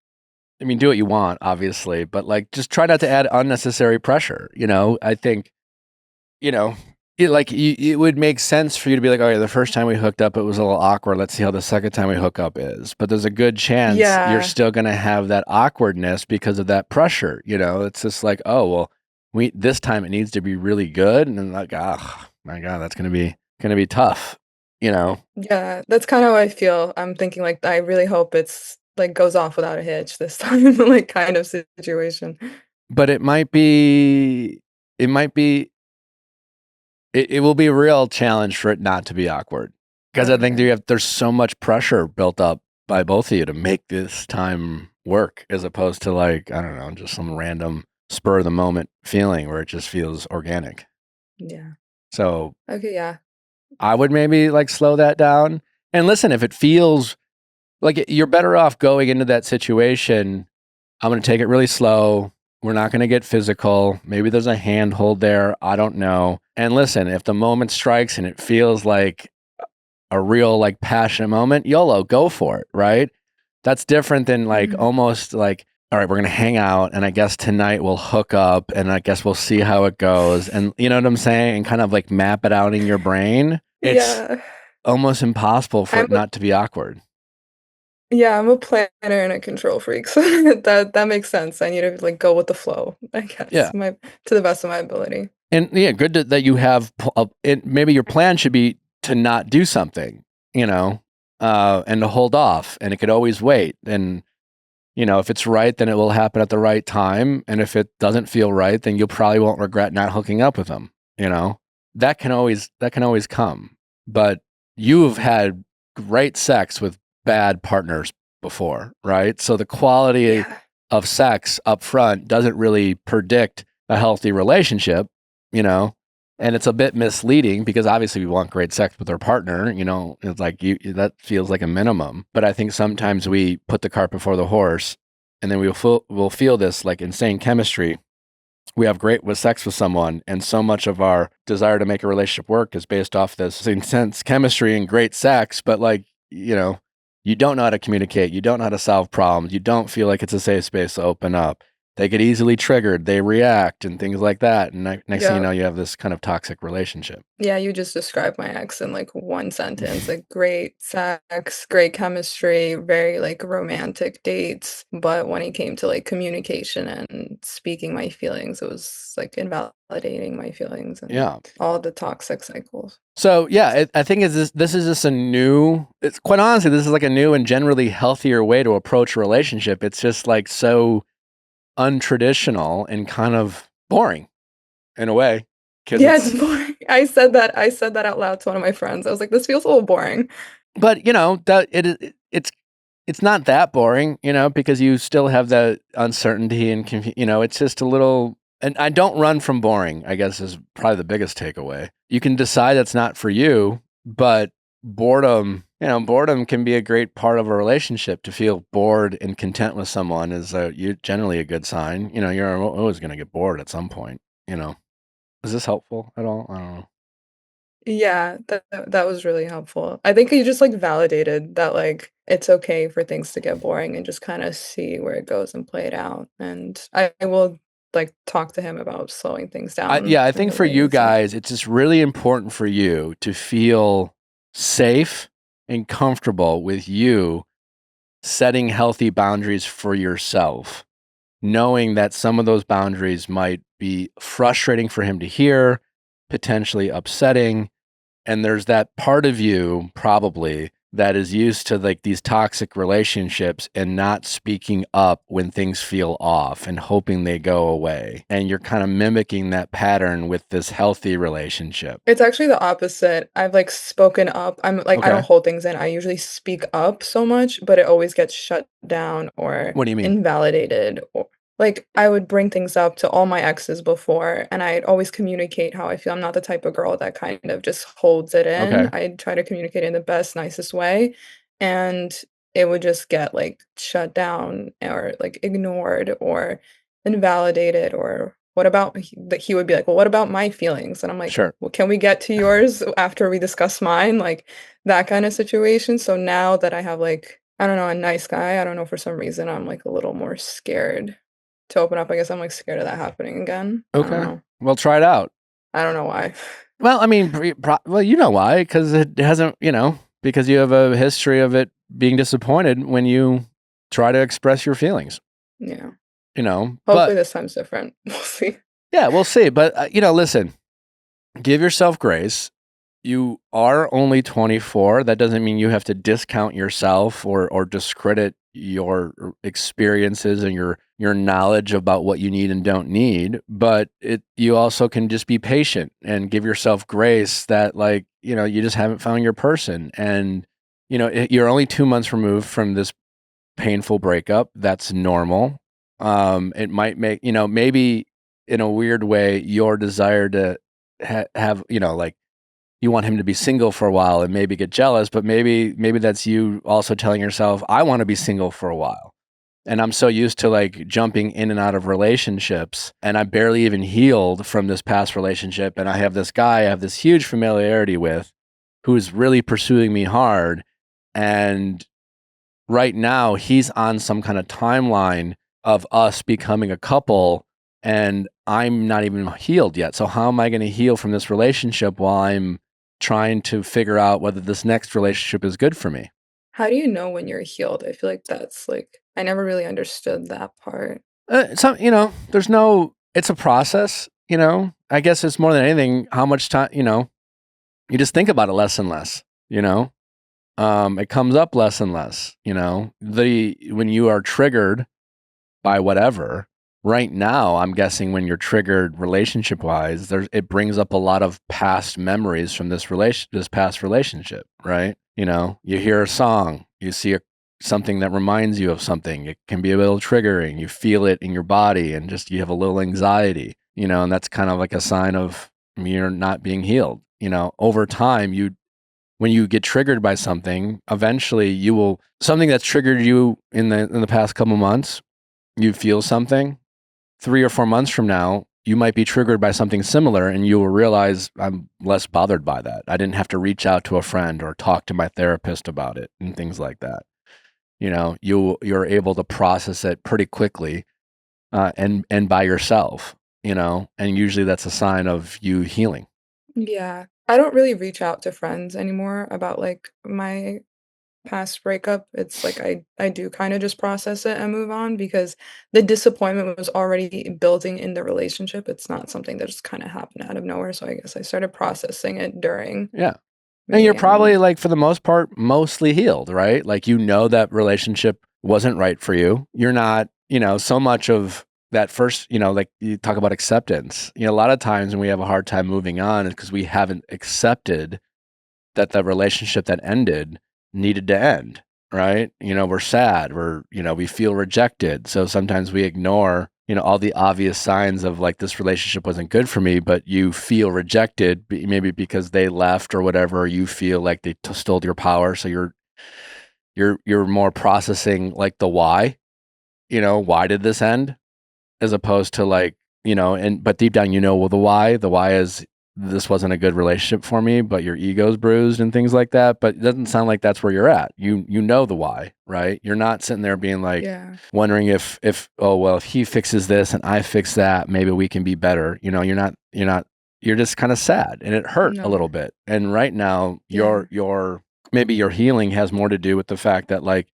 I mean, do what you want, obviously, but like just try not to add unnecessary pressure. I think, you know, it would make sense for you to be like, okay, the first time we hooked up, it was a little awkward. Let's see how the second time we hook up is. But there's a good chance you're Yeah. still going to have that awkwardness because of that pressure. It's just like, oh, well, this time it needs to be really good. And then like, oh my God, that's going to be tough, Yeah, that's kinda how I feel. I'm thinking, like, I really hope it's, like, goes off without a hitch this time, like, kind of situation. but it might be, it will be a real challenge for it not to be awkward. Because I think Okay. there's so much pressure built up by both of you to make this time work, as opposed to like, I don't know, just some random spur of the moment feeling where it just feels organic. Yeah. So Okay, yeah. I would maybe like slow that down. And listen, if it feels like you're better off going into that situation, I'm going to take it really slow. We're not going to get physical. Maybe there's a handhold there. I don't know. And listen, if the moment strikes and it feels like a real like passionate moment, YOLO, go for it, right? That's different than like Mhm. almost like, all right, we're going to hang out and I guess tonight we'll hook up and I guess we'll see how it goes. And you know what I'm saying? And kind of like map it out in your brain. It's Yeah. almost impossible for I'm it a not to be awkward. yeah, I'm a planner and a control freak, so that makes sense. I need to, like, go with the flow, I guess, Yeah. my to the best of my ability. And yeah, good that you have, maybe your plan should be to not do something, and to hold off, and it could always wait. And, if it's right, then it will happen at the right time. And if it doesn't feel right, then you probably won't regret not hooking up with them, that can always come. But you've had great sex with bad partners before, right? So the quality Yeah. of sex up front doesn't really predict a healthy relationship, you know? And it's a bit misleading because obviously we want great sex with our partner, you know, it's like that feels like a minimum. But I think sometimes we put the cart before the horse, and then we'll feel this like insane chemistry. We have great with sex with someone, and so much of our desire to make a relationship work is based off this intense chemistry and great sex. But like, you know, you don't know how to communicate. You don't know how to solve problems. You don't feel like it's a safe space to open up. They get easily triggered. They react and things like that. And next thing you Yeah. know, you have this kind of toxic relationship. Yeah, you just described my ex in like one sentence. Like great sex, great chemistry, very like romantic dates. But when it came to like communication and speaking my feelings, it was like invalidating my feelings and Yeah. all the toxic cycles. So yeah, I think this is just a new. It's quite honestly, this is like a new and generally healthier way to approach a relationship. It's just like so untraditional and kind of boring in a way. Yeah, it's boring. I said that out loud to one of my friends. I was like, this feels a little boring. But you know that it's not that boring, you know, because you still have that uncertainty and you know, it's just a little. And I don't run from boring, I guess, is probably the biggest takeaway. You can decide that's not for you, but boredom, you know, boredom can be a great part of a relationship. To feel bored and content with someone is generally a good sign. You know, you're always going to get bored at some point, you know. Is this helpful at all? I don't know. Yeah, that was really helpful. I think you just like validated that like it's okay for things to get boring and just kind of see where it goes and play it out. And I will like talk to him about slowing things down I in think the for you ways. And guys, it's just really important for you to feel safe and comfortable with you setting healthy boundaries for yourself, knowing that some of those boundaries might be frustrating for him to hear, potentially upsetting. And there's that part of you probably that is used to like these toxic relationships and not speaking up when things feel off and hoping they go away. And you're kind of mimicking that pattern with this healthy relationship. it's actually the opposite. I've like spoken up. I'm like I Okay. don't hold things in. I usually speak up so much, but it always gets shut down or What do you mean? invalidated or like I would bring things up to all my exes before and I'd always communicate how I feel. I'm not the type of girl that kind of just holds it in. Okay. I'd try to communicate in the best, nicest way. And it would just get like shut down or like ignored or invalidated or what about that he would be like, well, what about my feelings? And I'm like, Sure. well, can we get to yours after we discuss mine? Like that kind of situation. So now that I have like, I don't know, a nice guy, I don't know, for some reason, I'm like a little more scared to open up. I guess I'm like scared of that happening again. I don't Okay. know. Well, try it out. I don't know why. Well, I mean, well, you know why? Because it hasn't, you know, because you have a history of it being disappointed when you try to express your feelings, Yeah. you know. Hopefully But this time's different. We'll see. yeah, we'll see. But, you know, listen, give yourself grace. You are only 24. That doesn't mean you have to discount yourself or discredit your experiences and your knowledge about what you need and don't need. But you also can just be patient and give yourself grace that, like, you know, you just haven't found your person. And, you know, you're only 2 months removed from this painful breakup. That's normal. It might make, you know, maybe in a weird way, your desire to have, you know, like, you want him to be single for a while and maybe get jealous, but maybe that's you also telling yourself, I want to be single for a while. And I'm so used to like jumping in and out of relationships, and I barely even healed from this past relationship. And I have this guy I have this huge familiarity with who's really pursuing me hard. And right now he's on some kind of timeline of us becoming a couple, and I'm not even healed yet. So how am I going to heal from this relationship while I'm trying to figure out whether this next relationship is good for me? How do you know when you're healed? I feel like that's like, I never really understood that part. You know, it's a process, you know. I guess it's more than anything how much time, you know, you just think about it less and less, you know. It comes up less and less, you know. When you are triggered by whatever, right now, I'm guessing when you're triggered relationship wise, it brings up a lot of past memories from this past relationship, right? You know, you hear a song, you see something that reminds you of something. It can be a little triggering. You feel it in your body and just you have a little anxiety, you know, and that's kind of like a sign of you're not being healed. You know, over time, when you get triggered by something, eventually something that's triggered you in the past couple months, you feel something. 3 or 4 months from now, you might be triggered by something similar and you will realize I'm less bothered by that. I didn't have to reach out to a friend or talk to my therapist about it and things like that. You know, you're able to process it pretty quickly, and by yourself, you know, and usually that's a sign of you healing. Yeah. I don't really reach out to friends anymore about like my past breakup. It's like I do kind of just process it and move on because the disappointment was already building in the relationship. It's not something that just kind of happened out of nowhere. So I guess I started processing it during Yeah. And you're moving probably on. like, for the most part, mostly healed, right? Like, you know, that relationship wasn't right for you. You're not, you know, so much of that first, you know, like you talk about acceptance. You know, a lot of times when we have a hard time moving on, is because we haven't accepted that the relationship that ended needed to end, right? You know, we're sad, you know, we feel rejected. So sometimes we ignore, you know, all the obvious signs of like, this relationship wasn't good for me, but you feel rejected maybe because they left or whatever, or you feel like they stole your power. So you're more processing like the why, you know, why did this end? As opposed to like, you know, but deep down, you know, well, the why is this wasn't a good relationship for me, but your ego's bruised and things like that. But it doesn't sound like that's where you're at. You know the why, right? You're not sitting there being like, Yeah. wondering if oh, well, if he fixes this and I fix that, maybe we can be better. You know, you're just kind of sad and it hurt a No. little bit. And right now, Yeah. maybe your healing has more to do with the fact that like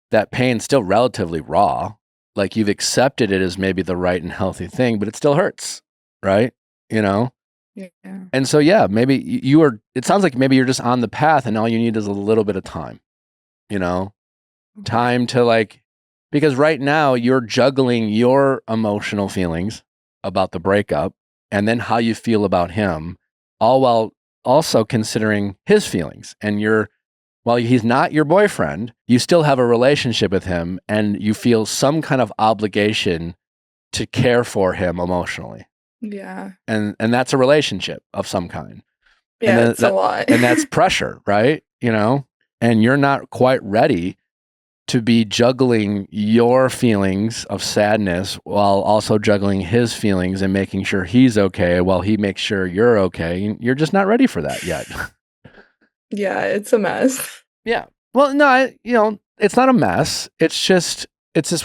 that pain's still relatively raw. Like, you've accepted it as maybe the right and healthy thing, but it still hurts, right? You know? Yeah. And so, yeah, maybe it sounds like maybe you're just on the path and all you need is a little bit of time, you know? Okay. Time to like, because right now you're juggling your emotional feelings about the breakup and then how you feel about him, all while also considering his feelings. And while he's not your boyfriend, you still have a relationship with him and you feel some kind of obligation to care for him emotionally. Yeah. And that's a relationship of some kind. And Yeah, then it's a lot. and that's pressure, right? You know, and you're not quite ready to be juggling your feelings of sadness while also juggling his feelings and making sure he's okay while he makes sure you're okay. You're just not ready for that yet. Yeah, it's a mess. Yeah. Well, no, you know, it's not a mess. It's just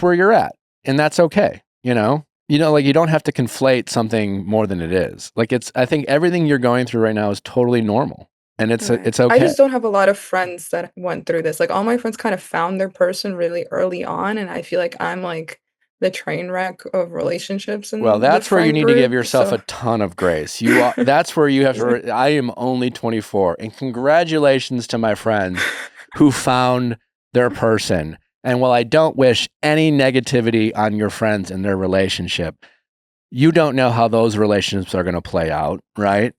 where you're at, and that's okay. You know, like, you don't have to conflate something more than it is. Like, I think everything you're going through right now is totally normal, and it's Right. it's I okay. just don't have a lot of friends that went through this. Like, all my friends kind of found their person really early on, and I feel like I'm like the train wreck of relationships Well, in the that's where you friend need to give group. yourself a So ton of grace. That's where you have to. I am only 24, and congratulations to my friends who found their person. And while I don't wish any negativity on your friends and their relationship, you don't know how those relationships are going to play out, right?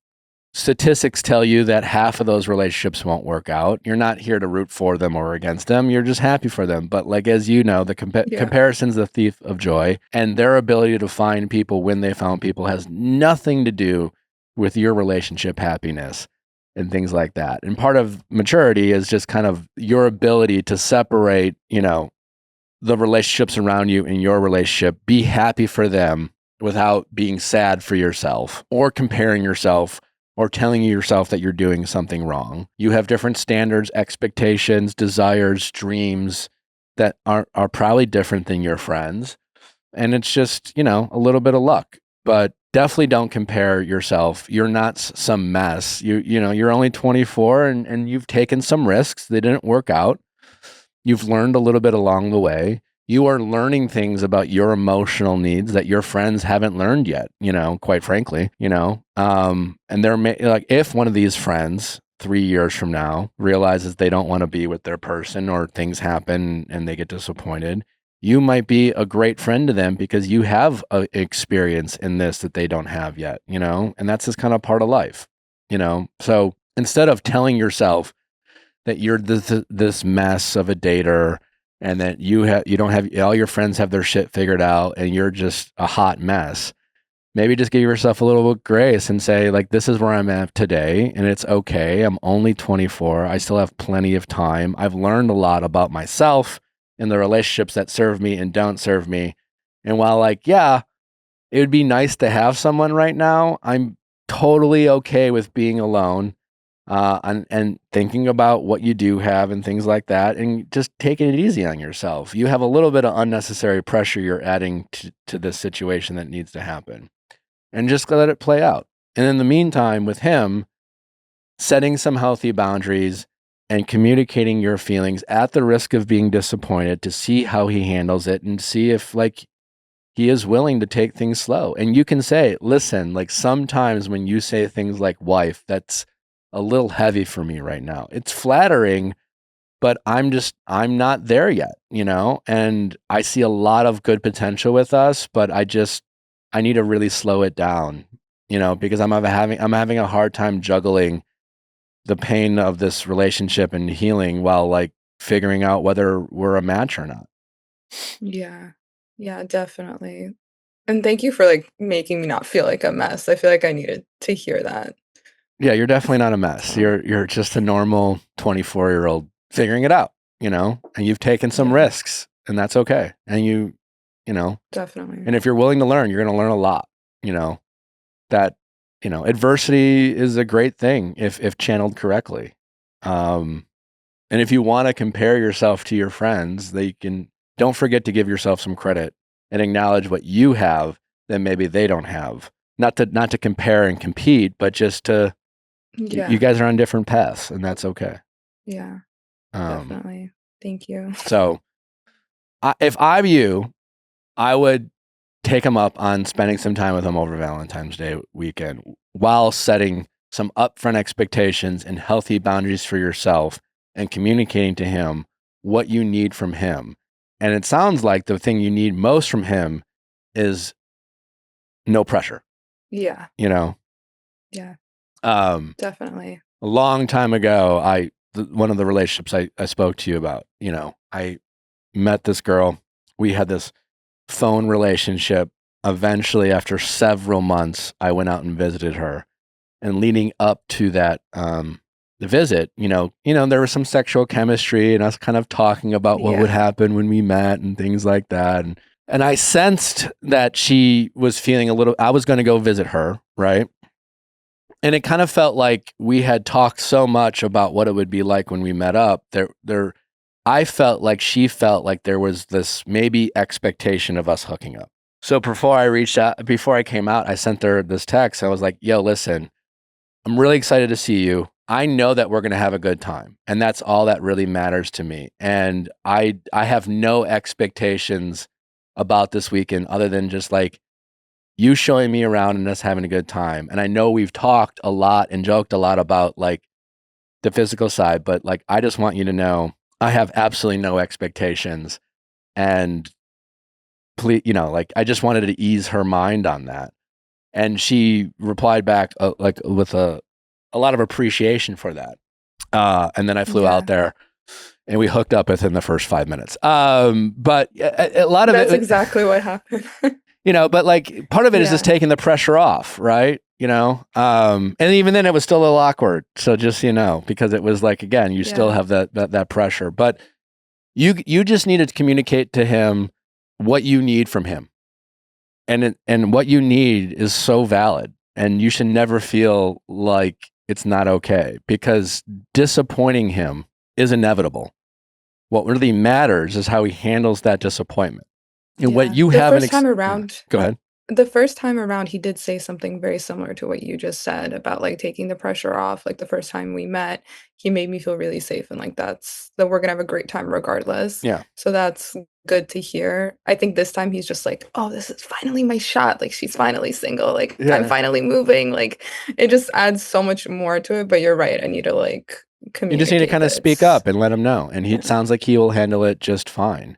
Statistics tell you that half of those relationships won't work out. You're not here to root for them or against them. You're just happy for them. But like, as you know, the yeah. comparison's the thief of joy, and their ability to find people when they found people has nothing to do with your relationship happiness and things like that. And part of maturity is just kind of your ability to separate, you know, the relationships around you and your relationship, be happy for them without being sad for yourself or comparing yourself or telling yourself that you're doing something wrong. You have different standards, expectations, desires, dreams that are probably different than your friends. And it's just, you know, a little bit of luck. But definitely don't compare yourself. You're not some mess. You know, you're only 24 and you've taken some risks. They didn't work out. You've learned a little bit along the way. You are learning things about your emotional needs that your friends haven't learned yet, you know, quite frankly, you know. And like, if one of these friends 3 years from now realizes they don't want to be with their person or things happen and they get disappointed, you might be a great friend to them because you have a experience in this that they don't have yet, you know? And that's just kind of part of life, you know? So instead of telling yourself that you're this mess of a dater and that you don't have all your friends have their shit figured out and you're just a hot mess, maybe just give yourself a little bit of grace and say, like, this is where I'm at today and it's okay. I'm only 24. I still have plenty of time. I've learned a lot about myself and the relationships that serve me and don't serve me. And while, like, yeah, it would be nice to have someone right now, I'm totally okay with being alone, and thinking about what you do have and things like that, and just taking it easy on yourself. You have a little bit of unnecessary pressure you're adding to this situation that needs to happen, and just let it play out. And in the meantime, with him, setting some healthy boundaries and communicating your feelings at the risk of being disappointed to see how he handles it and see if, like, he is willing to take things slow. And you can say, listen, like, sometimes when you say things like wife, that's a little heavy for me right now. It's flattering, but I'm not there yet, you know? And I see a lot of good potential with us, but I need to really slow it down, you know, because I'm having a hard time juggling the pain of this relationship and healing while, like, figuring out whether we're a match or not. Yeah. Yeah, definitely. And thank you for like making me not feel like a mess. I feel like I needed to hear that. Yeah, you're definitely not a mess. So, You're just a normal 24-year-old figuring it out, you know, and you've taken some yeah, risks and that's okay. And you know, definitely. and if you're willing to learn, you're going to learn a lot, you know, that, you know, adversity is a great thing if channeled correctly. And if you want to compare yourself to your friends, don't forget to give yourself some credit and acknowledge what you have that maybe they don't have. Not to compare and compete, but just to, you Yeah, guys are on different paths and that's okay. yeah, Um, definitely. Thank you. so if I'm you, I would take him up on spending some time with him over Valentine's Day weekend while setting some upfront expectations and healthy boundaries for yourself and communicating to him what you need from him. And it sounds like the thing you need most from him is no pressure, Yeah, you know? yeah, Um, definitely. a long time ago, one of the relationships I spoke to you about, you know, I met this girl. We had this phone relationship. Eventually, after several months, I went out and visited her. And leading up to that, the visit, there was some sexual chemistry and us kind of talking about what would Yeah, happen when we met and things like that. And I sensed that she was feeling I was going to go visit her, right? And it kind of felt like we had talked so much about what it would be like when we met up. I felt like she felt like there was this maybe expectation of us hooking up. So before I came out, I sent her this text. I was like, yo, listen, I'm really excited to see you. I know that we're going to have a good time. And that's all that really matters to me. And I have no expectations about this weekend other than just like you showing me around and us having a good time. And I know we've talked a lot and joked a lot about like the physical side, but like, I just want you to know I have absolutely no expectations. And please, like, I just wanted to ease her mind on that. And she replied back like with a lot of appreciation for that. And then I flew out yeah. there and we hooked up within the first 5 minutes. But a lot of That's it, exactly what happened. but like part of it is just Yeah, taking the pressure off, right? And even then it was still a little awkward. So just, because it was like, again, you still yeah, have that pressure, but you just needed to communicate to him what you need from him. And what you need is so valid, and you should never feel like it's not okay because disappointing him is inevitable. What really matters is how he handles that disappointment. And what yeah. you The haven't first time yeah, around, go ahead. The first time around, he did say something very similar to what you just said about, like, taking the pressure off, like, the first time we met, he made me feel really safe and, like, that we're gonna have a great time regardless, Yeah. so that's good to hear. I think this time he's just like, "Oh, this is finally my shot, like, she's finally single, like, I'm Yeah. finally moving," like, it just adds so much more to it, but you're right, I need to, like, You just need to communicate kind of that speak it's up and let him know. And he yeah, sounds like he will handle it just fine.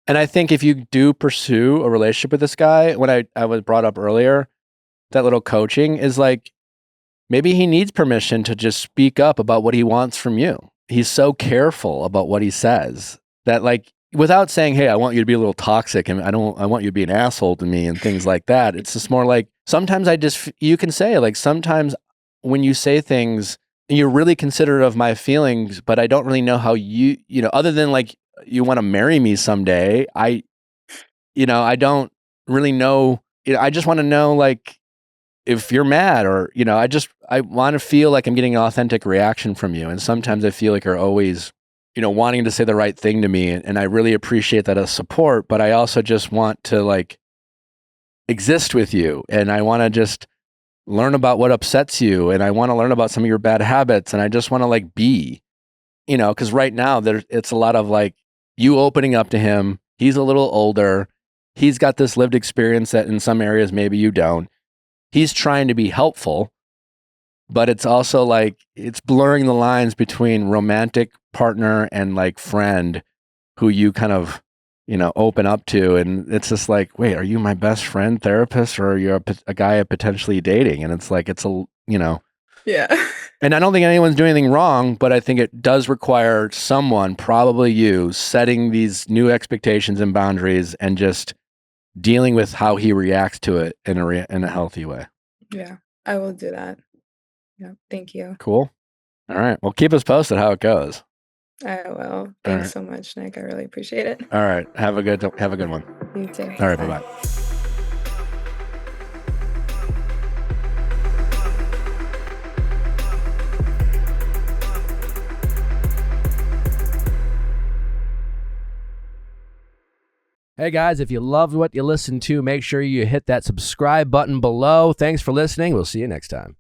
And I think if you do pursue a relationship with this guy, when I was brought up earlier, that little coaching is like, maybe he needs permission to just speak up about what he wants from you. He's so careful about what he says that, like, without saying, hey, I want you to be a little toxic and I want you to be an asshole to me and things like that. It's just more like, sometimes you can say, like, sometimes when you say things, you're really considerate of my feelings, but I don't really know how you know, other than like, you want to marry me someday. I don't really know. I just want to know, like, if you're mad or, I want to feel like I'm getting an authentic reaction from you. And sometimes I feel like you're always, wanting to say the right thing to me. And I really appreciate that as support, but I also just want to, like, exist with you. And I want to just learn about what upsets you. And I want to learn about some of your bad habits. And I just want to, like, be, because right now it's a lot of like you opening up to him. He's a little older. He's got this lived experience that in some areas maybe you don't. He's trying to be helpful, but it's also like it's blurring the lines between romantic partner and like friend who you kind of, open up to. And it's just like, wait, are you my best friend therapist or are you a guy I'm potentially dating? And it's like, Yeah. And I don't think anyone's doing anything wrong, but I think it does require someone, probably you, setting these new expectations and boundaries and just dealing with how he reacts to it in a healthy way. Yeah, I will do that. Yeah, thank you. Cool. All right. Well, keep us posted how it goes. I will. Thanks so much, Nick. I really appreciate it. All right. Have a good one. You too. All right. Bye-bye. Hey guys, if you loved what you listened to, make sure you hit that subscribe button below. Thanks for listening. We'll see you next time.